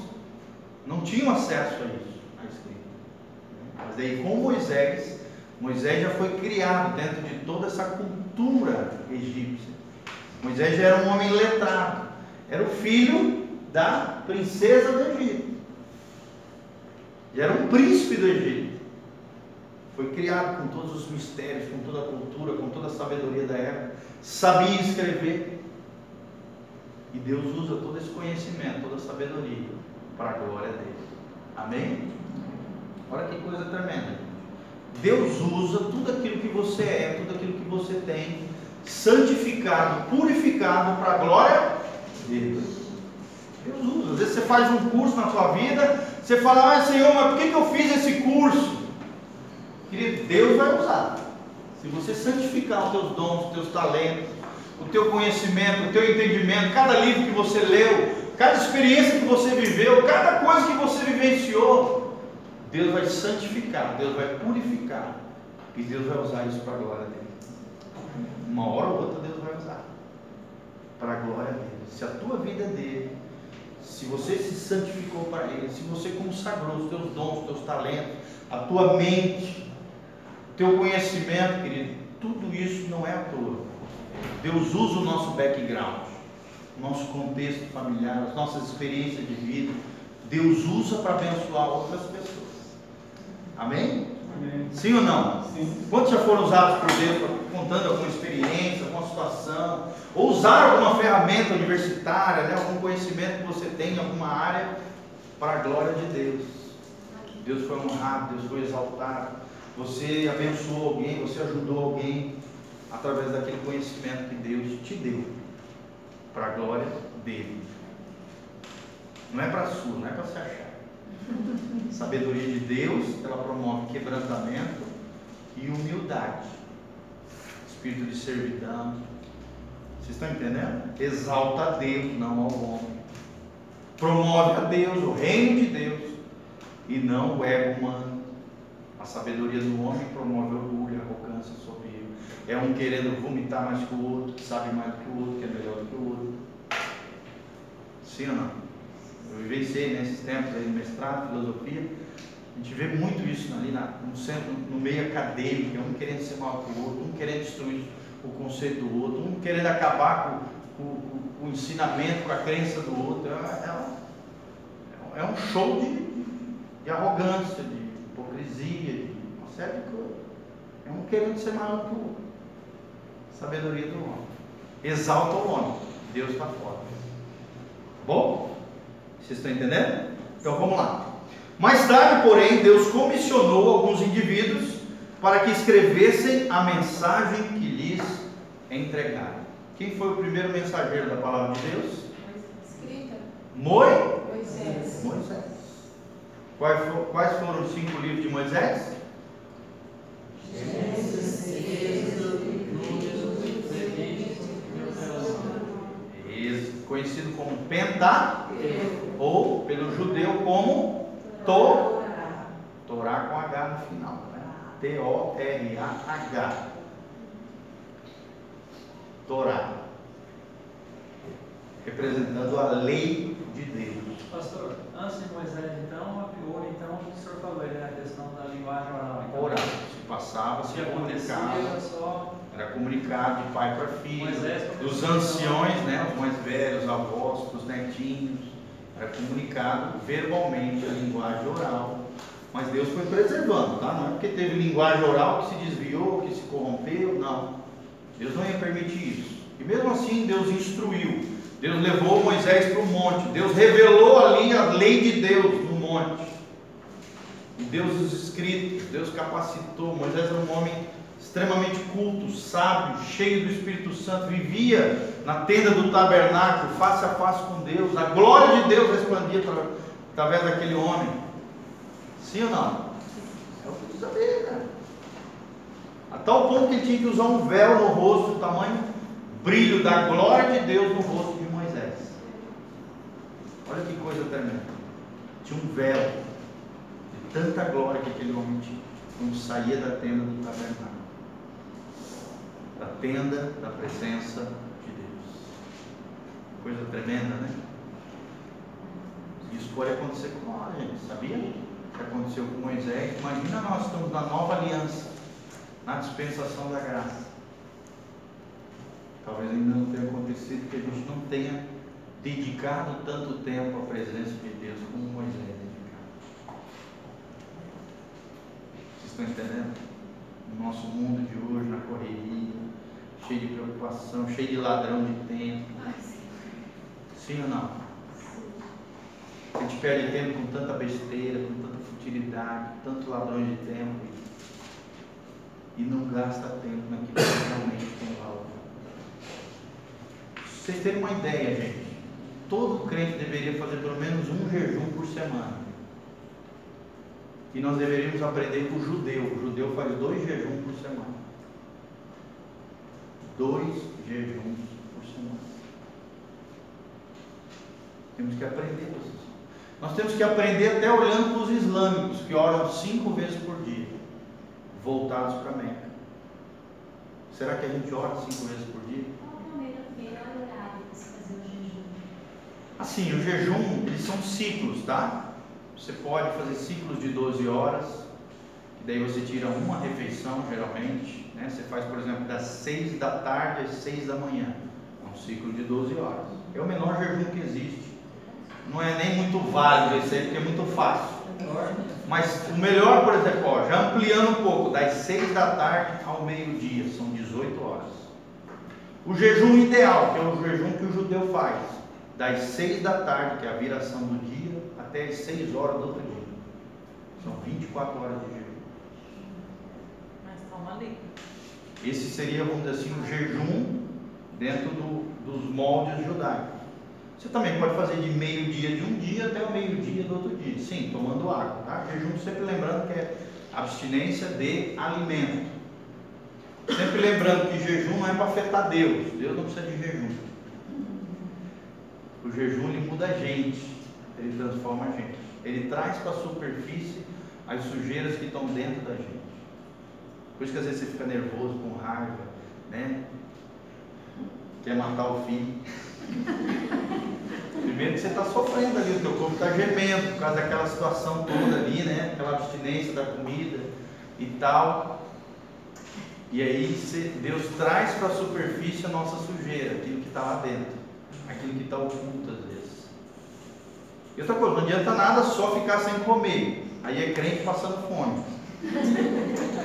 não tinham acesso a isso, a escrita. Mas aí com Moisés já foi criado dentro de toda essa cultura egípcia. Moisés já era um homem letrado, era o filho da princesa do Egito, já era um príncipe do Egito. Foi criado com todos os mistérios, com toda a cultura, com toda a sabedoria da época, sabia escrever. E Deus usa todo esse conhecimento, toda a sabedoria para a glória dele. Amém? Olha que coisa tremenda. Deus usa tudo aquilo que você é, tudo aquilo que você tem, santificado, purificado para a glória de Deus. Deus usa. Às vezes você faz um curso na sua vida, você fala, Senhor, mas por que eu fiz esse curso? Querido, Deus vai usar. Se você santificar os teus dons, os teus talentos, o teu conhecimento, o teu entendimento, cada livro que você leu, cada experiência que você viveu, cada coisa que você vivenciou, Deus vai santificar, Deus vai purificar, e Deus vai usar isso para a glória dele. Uma hora ou outra Deus vai usar para a glória dele. Se a tua vida é dele, se você se santificou para ele, se você consagrou os teus dons, os teus talentos, a tua mente, o teu conhecimento, querido, tudo isso não é à toa. Deus usa o nosso background, o nosso contexto familiar, as nossas experiências de vida. Deus usa para abençoar outras pessoas. Amém? Amém. Sim ou não? Sim. Quantos já foram usados por Deus contando alguma experiência, alguma situação, ou usaram alguma ferramenta universitária, né, algum conhecimento que você tem em alguma área para a glória de Deus? Deus foi honrado, Deus foi exaltado, você abençoou alguém, você ajudou alguém através daquele conhecimento que Deus te deu para a glória dele. Não é para sua, não é para se achar. A sabedoria de Deus, ela promove quebrantamento e humildade, espírito de servidão. Vocês estão entendendo? Exalta a Deus, não ao homem. Promove a Deus, o reino de Deus, e não o ego humano. A sabedoria do homem promove orgulho, arrogância, soberba. É um querendo vomitar mais que o outro, que sabe mais do que o outro, que é melhor do que o outro. Sim ou não? Eu vivenciei nesses tempos aí no mestrado, filosofia. A gente vê muito isso ali no centro, no meio acadêmico, um querendo ser maior que o outro, um querendo destruir o conceito do outro, um querendo acabar com o ensinamento, com a crença do outro. É um show de arrogância, de hipocrisia, de uma série de coisas. É um querendo ser maior que o outro. Sabedoria do homem. Exalta o homem. Deus está fora. Bom? Vocês estão entendendo? Então vamos lá. Mais tarde, porém, Deus comissionou alguns indivíduos para que escrevessem a mensagem que lhes entregaram. Quem foi o primeiro mensageiro da palavra de Deus? Escrita. Moisés. Quais foram os 5 livros de Moisés? Gênesis, Êxodo, conhecido como ou pelo judeu como Torá com H no final, né? T-O-R-A-H. Torá, representando a lei de Deus. Pastor, antes de Moisés, então, o senhor falou, a questão da linguagem oral. Então, Orar, se passava, se comunicava. Era comunicado de pai para filho, dos anciões, né, os mais velhos, avós, os netinhos. Era comunicado verbalmente a linguagem oral. Mas Deus foi preservando, tá? Não é porque teve linguagem oral que se desviou, que se corrompeu, não. Deus não ia permitir isso. E mesmo assim Deus instruiu. Deus levou Moisés para o monte. Deus revelou ali a lei de Deus no monte. E Deus os escritos, Deus capacitou. Moisés era um homem extremamente culto, sábio, cheio do Espírito Santo. Vivia na tenda do tabernáculo, face a face com Deus. A glória de Deus resplandia através daquele homem. Sim ou não? É o que precisa saber, cara. A tal ponto que ele tinha que usar um véu no rosto, do tamanho brilho da glória de Deus no rosto de Moisés. Olha que coisa tremenda. Tinha um véu de tanta glória que aquele homem tinha quando saía da tenda do tabernáculo, da tenda da presença de Deus. Coisa tremenda, né? Isso pode acontecer com nós, gente, sabia? Que aconteceu com Moisés. Imagina, nós estamos na nova aliança, na dispensação da graça. Talvez ainda não tenha acontecido, porque a gente não tenha dedicado tanto tempo à presença de Deus como Moisés dedicava. Vocês estão entendendo? No nosso mundo de hoje, na correria, cheio de preocupação, cheio de ladrão de tempo. Sim ou não? A gente perde tempo com tanta besteira, com tanta futilidade, com tanto ladrão de tempo, e não gasta tempo naquilo que realmente tem valor. Pra vocês terem uma ideia, gente, todo crente deveria fazer pelo menos um jejum por semana. E nós deveríamos aprender com o judeu. O judeu faz 2 jejuns por semana. 2 jejuns por semana. Temos que aprender isso. Nós temos que aprender até olhando para os islâmicos, que oram 5 vezes por dia, voltados para Meca. Será que a gente ora 5 vezes por dia? Assim, o jejum, eles são ciclos, tá? Você pode fazer ciclos de 12 horas, e daí você tira uma refeição, geralmente, né? Você faz, por exemplo, das 6 da tarde às 6 da manhã. É um ciclo de 12 horas. É o menor jejum que existe. Não é nem muito válido esse aí, porque é muito fácil. Mas o melhor, por exemplo, ó, já ampliando um pouco, das 6 da tarde ao meio-dia, são 18 horas. O jejum ideal, que é o jejum que o judeu faz, das 6 da tarde, que é a viração do dia, até as 6 horas do outro dia. São 24 horas de jejum. Mas toma ali. Esse seria, vamos dizer assim, o jejum dentro dos moldes judaicos. Você também pode fazer de meio-dia de um dia até o meio-dia do outro dia. Sim, tomando água, tá? Jejum, sempre lembrando que é abstinência de alimento. Sempre lembrando que jejum não é para afetar Deus. Deus não precisa de jejum. O jejum, ele muda a gente. Ele transforma a gente. Ele traz para a superfície as sujeiras que estão dentro da gente. Por isso que às vezes você fica nervoso, com raiva, né? Quer matar o filho. Primeiro que você está sofrendo ali, o teu corpo está gemendo por causa daquela situação toda ali, né? Aquela abstinência da comida e tal. E aí Deus traz para a superfície a nossa sujeira, aquilo que está lá dentro, aquilo que está oculto às vezes. E outra coisa, não adianta nada só ficar sem comer. Aí é crente passando fome.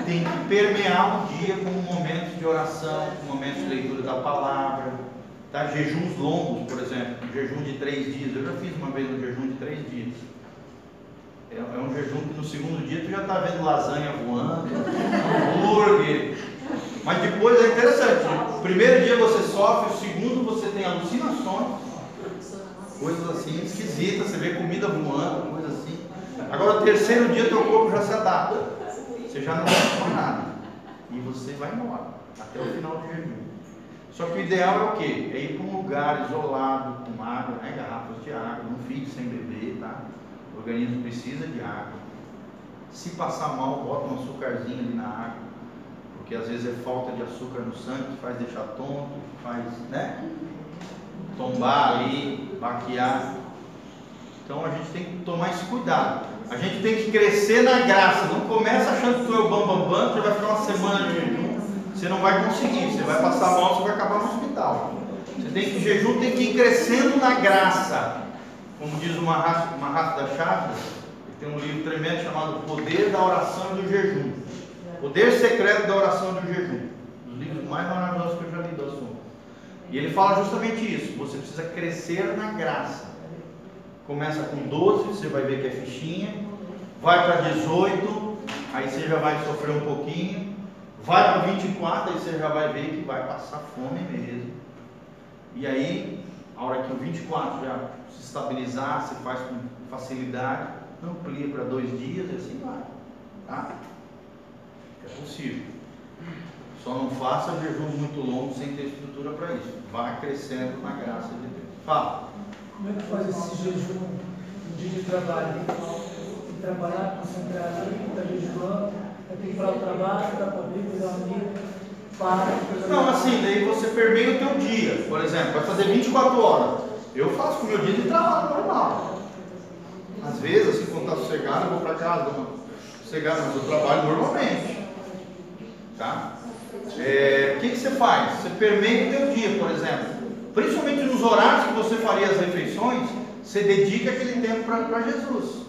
Tem que permear o dia com momentos de oração, com momentos de leitura da palavra, tá? Jejuns longos, por exemplo, um jejum de 3 dias. Eu já fiz uma vez um jejum de 3 dias. É um jejum que no segundo dia tu já está vendo lasanha voando, hambúrguer. Mas depois é interessante, o primeiro dia você sofre, o segundo você tem alucinações, coisas assim esquisitas, você vê comida voando, coisa assim. Agora o terceiro dia teu corpo já se adapta. Você já não come nada. E você vai embora, até o final do jejum. Só que o ideal é o quê? É ir para um lugar isolado, com água, né? Garrafas de água, não fique sem beber, tá? O organismo precisa de água. Se passar mal, bota um açúcarzinho ali na água, porque às vezes é falta de açúcar no sangue que faz deixar tonto, faz, né? Tombar ali, baquear. Então a gente tem que tomar esse cuidado. A gente tem que crescer na graça. Não começa achando que tu é o bambambam, que vai ficar uma semana de jejum. Você não vai conseguir, você vai passar mal, você vai acabar no hospital. Você tem que, jejum tem que ir crescendo na graça. Como diz o Mahatma Chakra, ele tem um livro tremendo chamado Poder da Oração e do Jejum. Poder Secreto da Oração e do Jejum. Um dos livros mais maravilhosos que eu já li do assunto. E ele fala justamente isso. Você precisa crescer na graça. Começa com 12, você vai ver que é fichinha. Vai para 18, aí você já vai sofrer um pouquinho. Vai para 24, aí você já vai ver que vai passar fome mesmo. E aí, a hora que o 24 já se estabilizar, você faz com facilidade, amplia para 2 dias e assim vai. Tá? É possível. Só não faça jejum muito longo sem ter estrutura para isso. Vá crescendo na graça de Deus. Fala. Como é que faz esse jejum no dia de trabalho? Tem que trabalhar, concentrar ali, está jejuando, tem que ir para o trabalho, para poder cuidar um amigo, para. Não, assim, daí você permeia o teu dia. Por exemplo, vai fazer 24 horas. Eu faço com o meu dia de trabalho normal. Às vezes, assim, quando está sossegado, eu vou para casa, dou uma sossegada, mas eu trabalho normalmente. Tá? O que você faz? Você permeia o teu dia, por exemplo. Principalmente nos horários que você faria as refeições, você dedica aquele tempo para Jesus.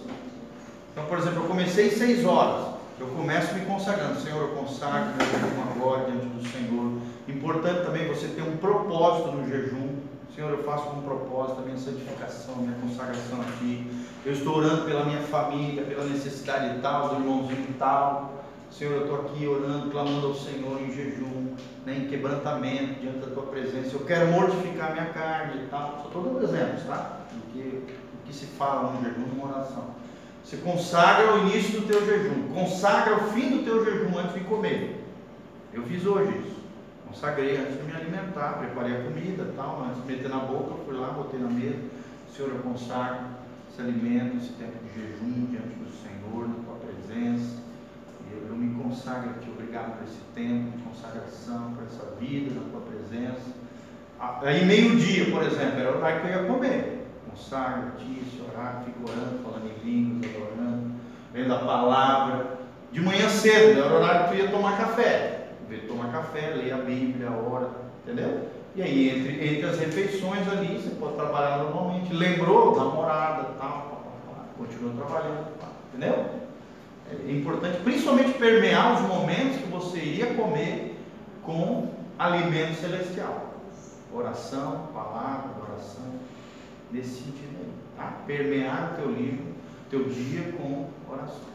Então, por exemplo, eu comecei 6 horas. Eu começo me consagrando. Senhor, eu consagro meu jejum agora diante do Senhor. Importante também você ter um propósito no jejum. Senhor, eu faço com propósito a minha santificação, a minha consagração aqui. Eu estou orando pela minha família, pela necessidade tal, do irmãozinho tal. Senhor, eu estou aqui orando, clamando ao Senhor em jejum, né, em quebrantamento diante da Tua presença. Eu quero mortificar minha carne e tal. Só estou dando exemplos, tá? Do que se fala no jejum, numa oração. Você consagra o início do teu jejum, consagra o fim do teu jejum antes de comer. Eu fiz hoje isso. Consagrei antes de me alimentar, preparei a comida e tal, antes de meter na boca, eu fui lá, botei na mesa. Senhor, eu consagro esse alimento, esse tempo de jejum diante do Senhor, na Tua presença. Eu me consagro a Ti, obrigado por esse tempo de consagração, por essa vida na Tua presença. Aí meio-dia, por exemplo, era o horário que eu ia comer. Consagro a Ti, esse horário, fico orando, falando em línguas, adorando, lendo a palavra. De manhã cedo, era o horário que eu ia tomar café. Tomar café, ler a Bíblia, ora, entendeu? E aí, entre as refeições ali, você pode trabalhar normalmente. Lembrou da namorada, tal, continua trabalhando, entendeu? É importante, principalmente, permear os momentos que você iria comer com alimento celestial. Oração, palavra, oração, nesse sentido aí, tá? Permear o teu livro, teu dia com oração,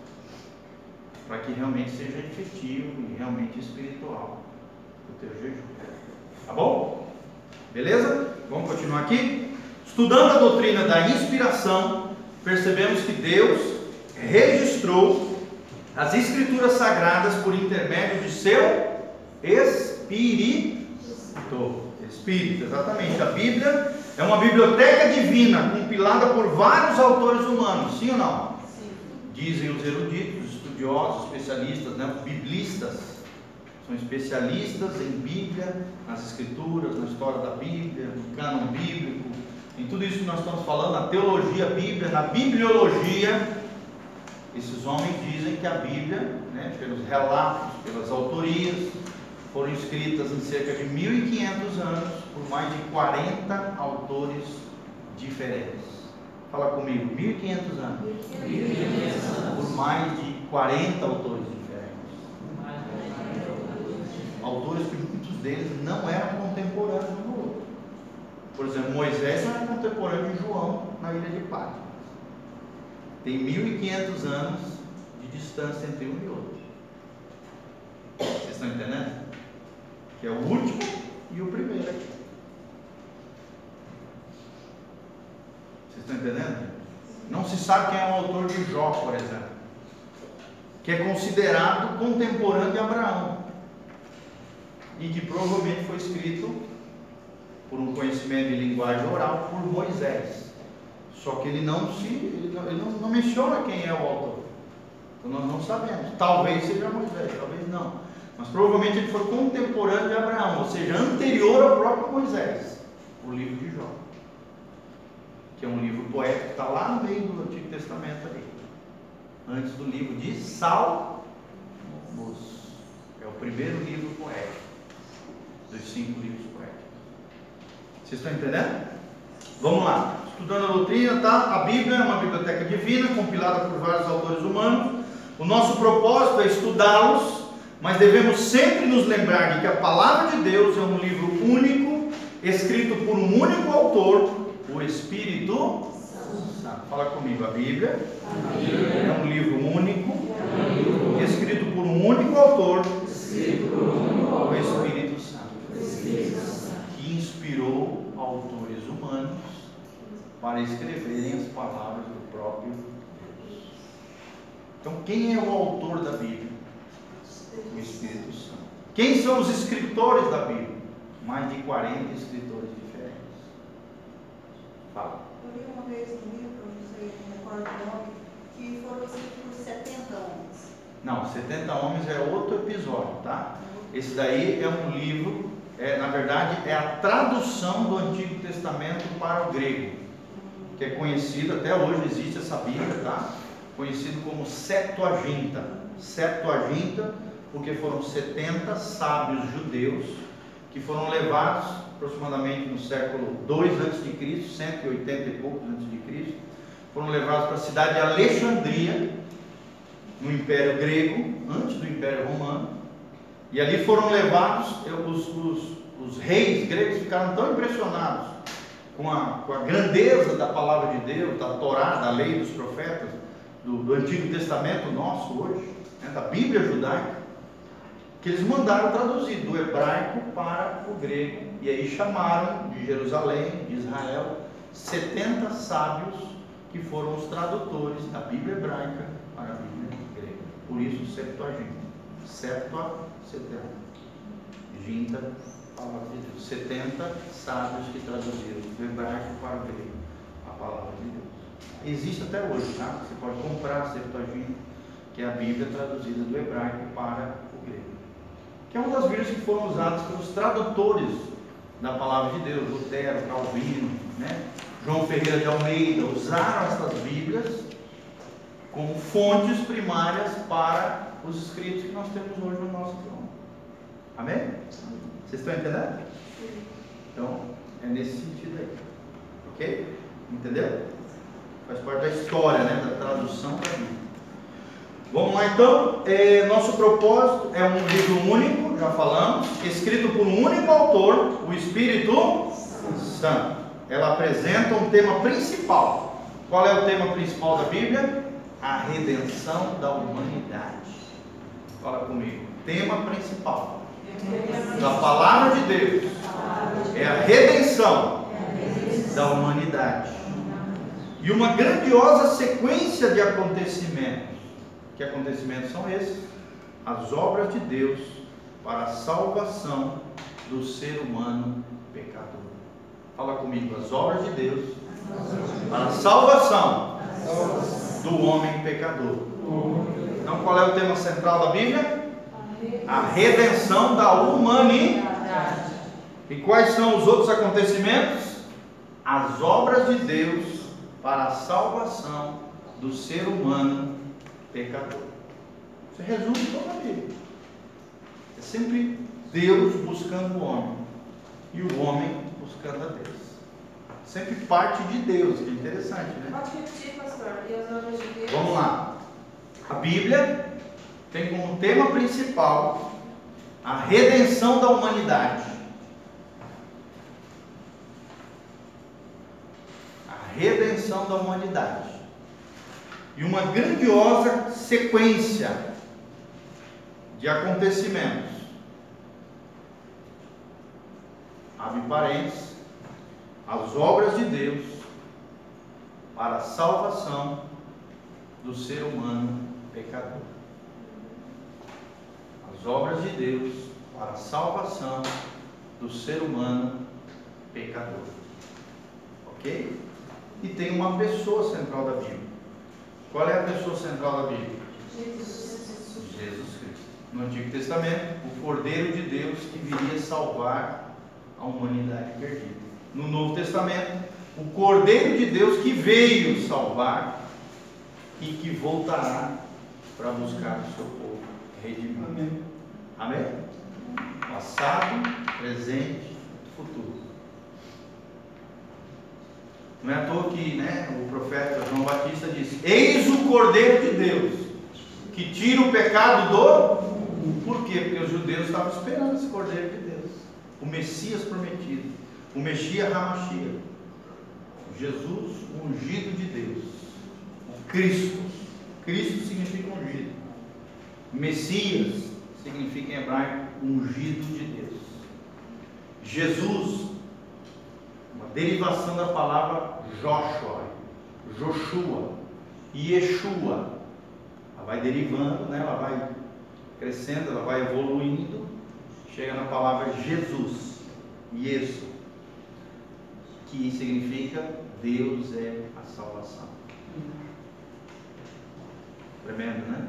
para que realmente seja efetivo e realmente espiritual o teu jejum. Tá bom? Beleza? Vamos continuar aqui? Estudando a doutrina da inspiração, percebemos que Deus registrou as Escrituras Sagradas por intermédio de seu Espírito. Espírito, exatamente. A Bíblia é uma biblioteca divina, compilada por vários autores humanos, sim ou não? Sim. Dizem os eruditos, estudiosos, especialistas, né? Os biblistas são especialistas em Bíblia, nas Escrituras, na história da Bíblia, no cânon bíblico, em tudo isso que nós estamos falando, na teologia bíblica, na bibliologia. Esses homens dizem que a Bíblia, né, pelos relatos, pelas autorias, foram escritas em cerca de 1500 anos por mais de 40 autores diferentes. Fala comigo, 1500 anos. 1500 anos. Por mais de 40 autores diferentes. Autores que muitos deles não eram contemporâneos um do outro. Por exemplo, Moisés não era contemporâneo de João na ilha de Patmos. Tem 1500 anos de distância entre um e outro. Vocês estão entendendo? Que é o último e o primeiro aqui. Vocês estão entendendo? Não se sabe quem é o autor de Jó, por exemplo, que é considerado contemporâneo de Abraão e que provavelmente foi escrito por um conhecimento de linguagem oral por Moisés. Só que ele não menciona quem é o autor. Então nós não sabemos. Talvez seja Moisés, talvez não. Mas provavelmente ele foi contemporâneo de Abraão, ou seja, anterior ao próprio Moisés, o livro de Jó, que é um livro poético que está lá no meio do Antigo Testamento ali, antes do livro de Salmos. É o primeiro livro poético dos 5 livros poéticos. Vocês estão entendendo? Vamos lá. Estudando a doutrina, tá? A Bíblia é uma biblioteca divina, compilada por vários autores humanos. O nosso propósito é estudá-los, mas devemos sempre nos lembrar de que a Palavra de Deus é um livro único, escrito por um único autor, o Espírito Santo. Fala comigo, a Bíblia é um livro único, escrito por um único autor, o Espírito Santo, que inspirou autores humanos para escreverem as palavras do próprio Deus. Então, quem é o autor da Bíblia? O Espírito Santo. Quem são os escritores da Bíblia? Mais de 40 escritores diferentes. Fala. Eu li uma vez no livro, não sei, não recordo o nome, que foram escritos por 70 homens. Não, 70 homens é outro episódio, tá? Esse daí é um livro, na verdade, é a tradução do Antigo Testamento para o grego, que é conhecido, até hoje existe essa Bíblia, tá? Conhecido como Septuaginta. Septuaginta, porque foram 70 sábios judeus que foram levados aproximadamente no século 2 a.C., 180 e poucos a.C., foram levados para a cidade de Alexandria, no Império Grego, antes do Império Romano, e ali foram levados. Os reis gregos ficaram tão impressionados com a grandeza da palavra de Deus, da Torá, da lei dos profetas, do Antigo Testamento nosso hoje, né, da Bíblia judaica, que eles mandaram traduzir do hebraico para o grego, e aí chamaram de Jerusalém, de Israel, 70 sábios que foram os tradutores da Bíblia hebraica para a Bíblia grega. Por isso, Septuaginta. Ginta, palavra de Deus. 70 sábios que traduziram do hebraico para o grego a palavra de Deus. Existe até hoje, tá? Você pode comprar a Septuaginta, que é a Bíblia traduzida do hebraico para o grego, que é uma das Bíblias que foram usadas pelos tradutores da palavra de Deus. Lutero, Calvino, né? João Ferreira de Almeida usaram essas Bíblias como fontes primárias para os escritos que nós temos hoje no nosso idioma. Amém? Vocês estão entendendo? Então, é nesse sentido aí. Ok? Entendeu? Faz parte da história, né? Da tradução da Bíblia. Vamos lá então. Nosso propósito é um livro único, já falamos, escrito por um único autor, o Espírito Santo. Ela apresenta um tema principal. Qual é o tema principal da Bíblia? A redenção da humanidade. Fala comigo. Tema principal da palavra de Deus é a redenção da humanidade. E uma grandiosa sequência de acontecimentos. Que acontecimentos são esses? As obras de Deus para a salvação do ser humano pecador. Fala comigo. As obras de Deus para a salvação do homem pecador. Então, qual é o tema central da Bíblia? A redenção da humanidade. E quais são os outros acontecimentos? As obras de Deus para a salvação do ser humano pecador. Você resume toda a Bíblia. É sempre Deus buscando o homem e o homem buscando a Deus. Sempre parte de Deus, que é interessante, né? Pode repetir, pastor. E as obras de Deus? Vamos lá. A Bíblia tem como tema principal a redenção da humanidade. A redenção da humanidade. E uma grandiosa sequência de acontecimentos. Abre parênteses. As obras de Deus para a salvação do ser humano pecador. As obras de Deus para a salvação do ser humano pecador. Ok? E tem uma pessoa central da Bíblia. Qual é a pessoa central da Bíblia? Jesus Cristo. No Antigo Testamento, o Cordeiro de Deus que viria salvar a humanidade perdida. No Novo Testamento, o Cordeiro de Deus que veio salvar e que voltará para buscar o seu povo redimido. Amém. Amém? Passado, presente, futuro. Não é à toa que, o profeta João Batista disse: eis o Cordeiro de Deus que tira o pecado do mundo. Por quê? Porque os judeus estavam esperando esse Cordeiro de Deus, o Messias prometido, o Messias Hamashia, Jesus, o ungido de Deus, o Cristo. Cristo significa ungido. Messias significa em hebraico ungido de Deus. Jesus, uma derivação da palavra Joshua, Yeshua. Ela vai derivando, ela vai crescendo, ela vai evoluindo, chega na palavra Jesus, Yesu, que significa Deus é a salvação. Tremendo, né?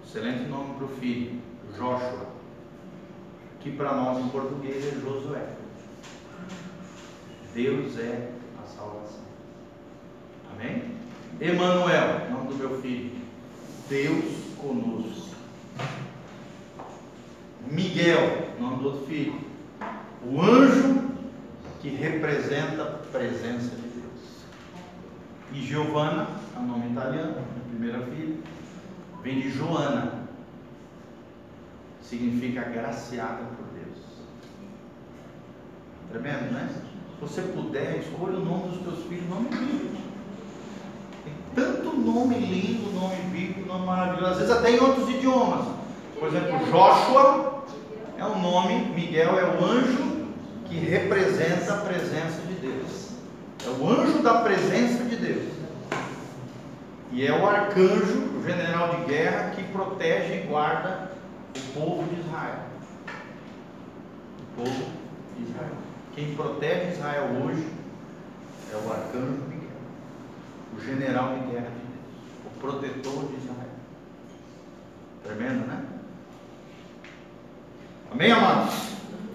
Excelente nome para o filho, Joshua, que para nós em português é Josué. Deus é a salvação. Amém? Emanuel, nome do meu filho, Deus conosco. Miguel, nome do outro filho, o anjo que representa a presença de Deus. E Giovanna, é um nome italiano, minha primeira filha, vem de Joana, significa agraciada por Deus. Tremendo, né? Se você puder, escolha o nome dos teus filhos, nome bíblico. Tem tanto nome lindo, nome bíblico, nome maravilhoso, às vezes até em outros idiomas. Por exemplo, Joshua é um nome, Miguel é o anjo que representa a presença de Deus. É o anjo da presença de Deus. E é o arcanjo, o general de guerra, que protege e guarda o povo de Israel. O povo de Israel. Quem protege Israel hoje é o arcanjo Miguel, o general de guerra de Deus, o protetor de Israel. Tremendo, né? Amém, amados?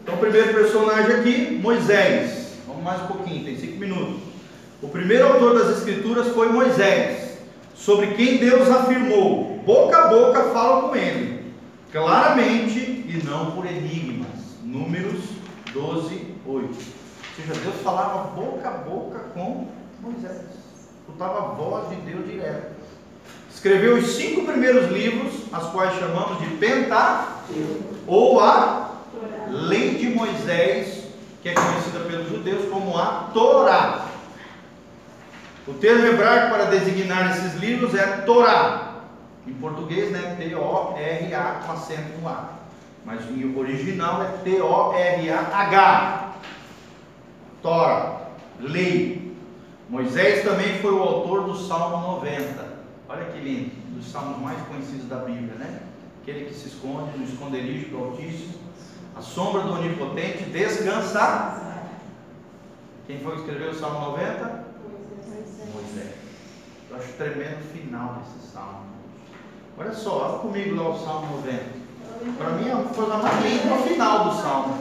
Então, o primeiro personagem aqui, Moisés. Vamos mais um pouquinho, tem 5 minutos. O primeiro autor das Escrituras foi Moisés, sobre quem Deus afirmou: boca a boca falo com ele, claramente e não por enigmas. Números 12, 8. Ou seja, Deus falava boca a boca com Moisés, escutava a voz de Deus direto. Escreveu os 5 primeiros livros, as quais chamamos de Pentateuco, ou a Lei de Moisés, que é conhecida pelos judeus como a Torá. O termo hebraico para designar esses livros é Torá. Em português, T-O-R-A, com acento no A. Mas em original é T-O-R-A-H. Torá, lei. Moisés também foi o autor do Salmo 90. Olha que lindo, dos salmos mais conhecidos da Bíblia, né? Aquele que se esconde no esconderijo do Altíssimo, a sombra do Onipotente descansa. Quem foi que escreveu o Salmo 90? Moisés. Eu acho tremendo o final desse salmo. Olha só, olha comigo lá o Salmo 90. Para mim é uma coisa mais linda o final do salmo.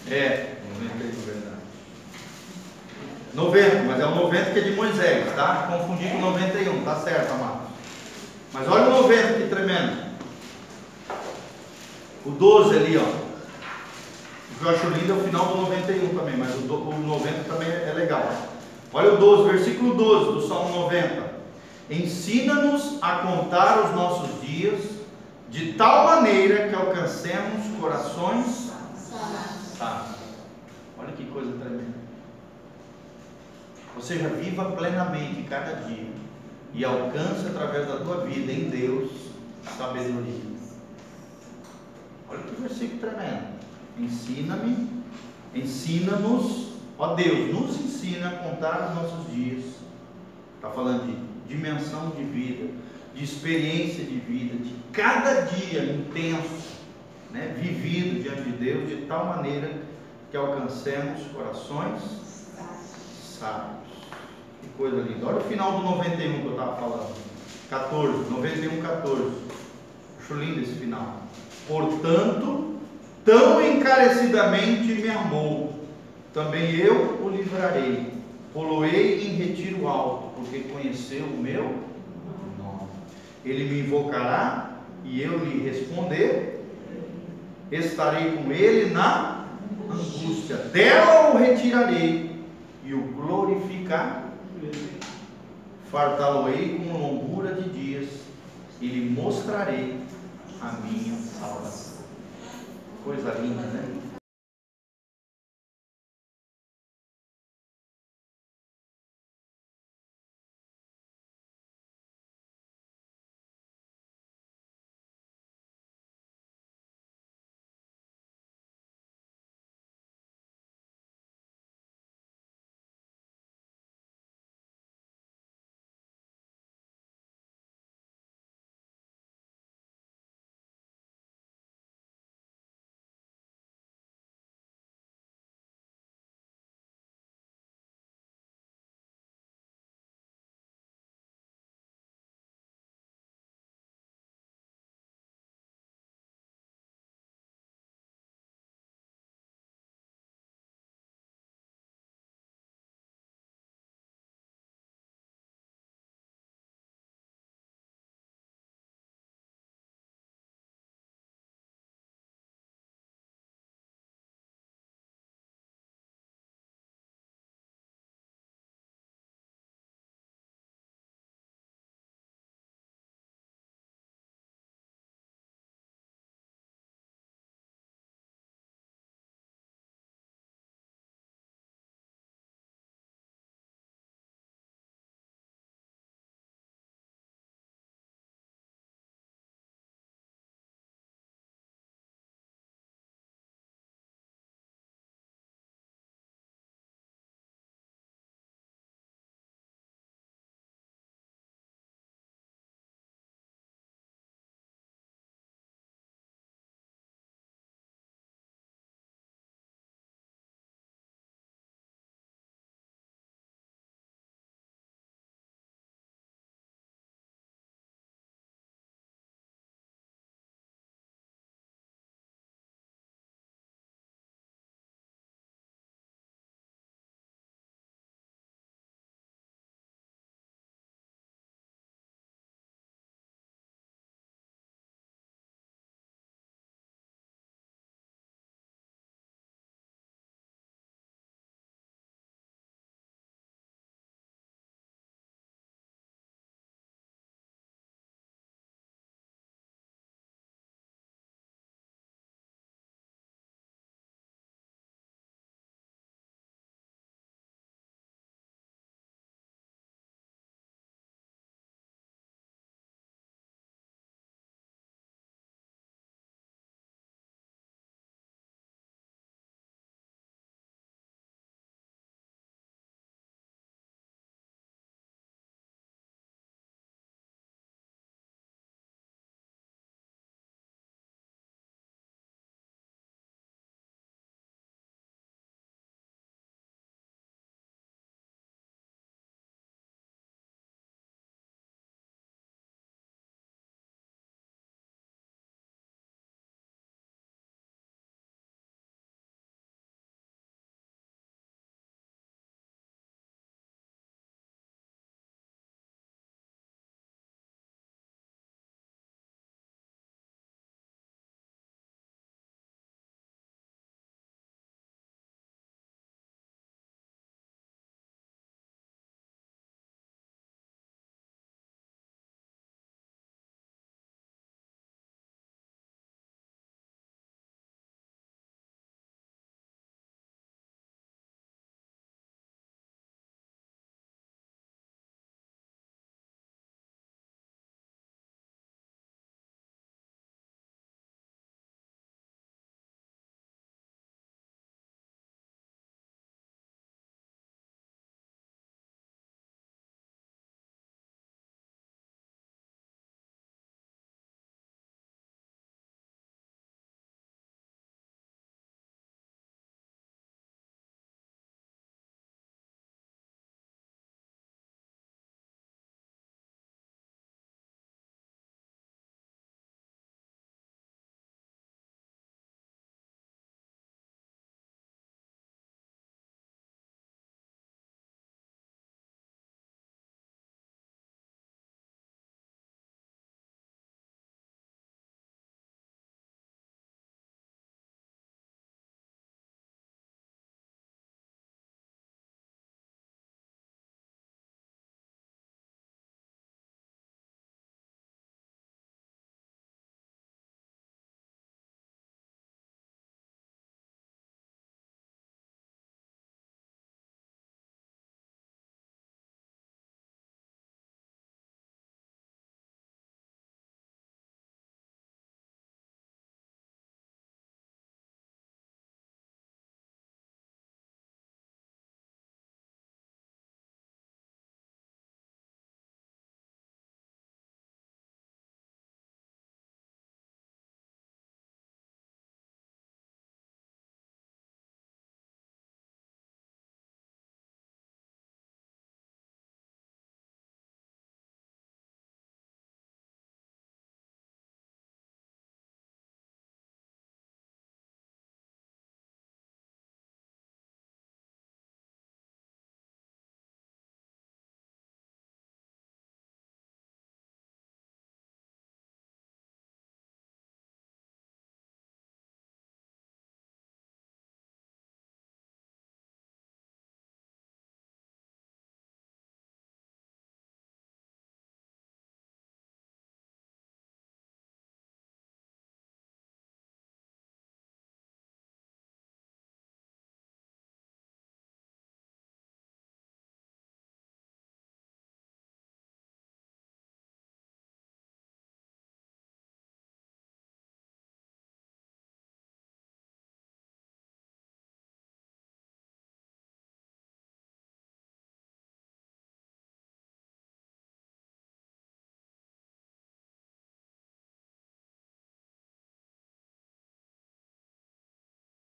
É, 91, verdade. 90, mas é o 90 que é de Moisés, tá? Confundi com 91, tá certo, amado. Mas olha o 90 que tremendo. O 12 ali, ó. O que eu acho lindo é o final do 91 também, mas o 90 também é legal. Olha o 12, versículo 12 do Salmo 90. Ensina-nos a contar os nossos dias de tal maneira que alcancemos corações sábios. Olha que coisa tremenda. Ou seja, viva plenamente cada dia e alcance através da tua vida em Deus sabedoria. Olha que versículo tremendo. Ensina-nos, ó Deus, nos ensina a contar os nossos dias. Está falando de dimensão de vida, de experiência de vida, de cada dia intenso, né, vivido diante de Deus, de tal maneira que alcancemos corações sábios. Que coisa linda. Olha o final do 91 que eu estava falando. 14, 91, 14. Acho lindo esse final. Portanto, tão encarecidamente me amou, também eu o livrarei, poloei em retiro alto, porque conheceu o meu nome. Ele me invocará e eu lhe responder, estarei com ele na angústia, dela o retirarei e o glorificarei. Fartá-lo-ei com longura de dias e lhe mostrarei a minha salvação. Coisa linda, né?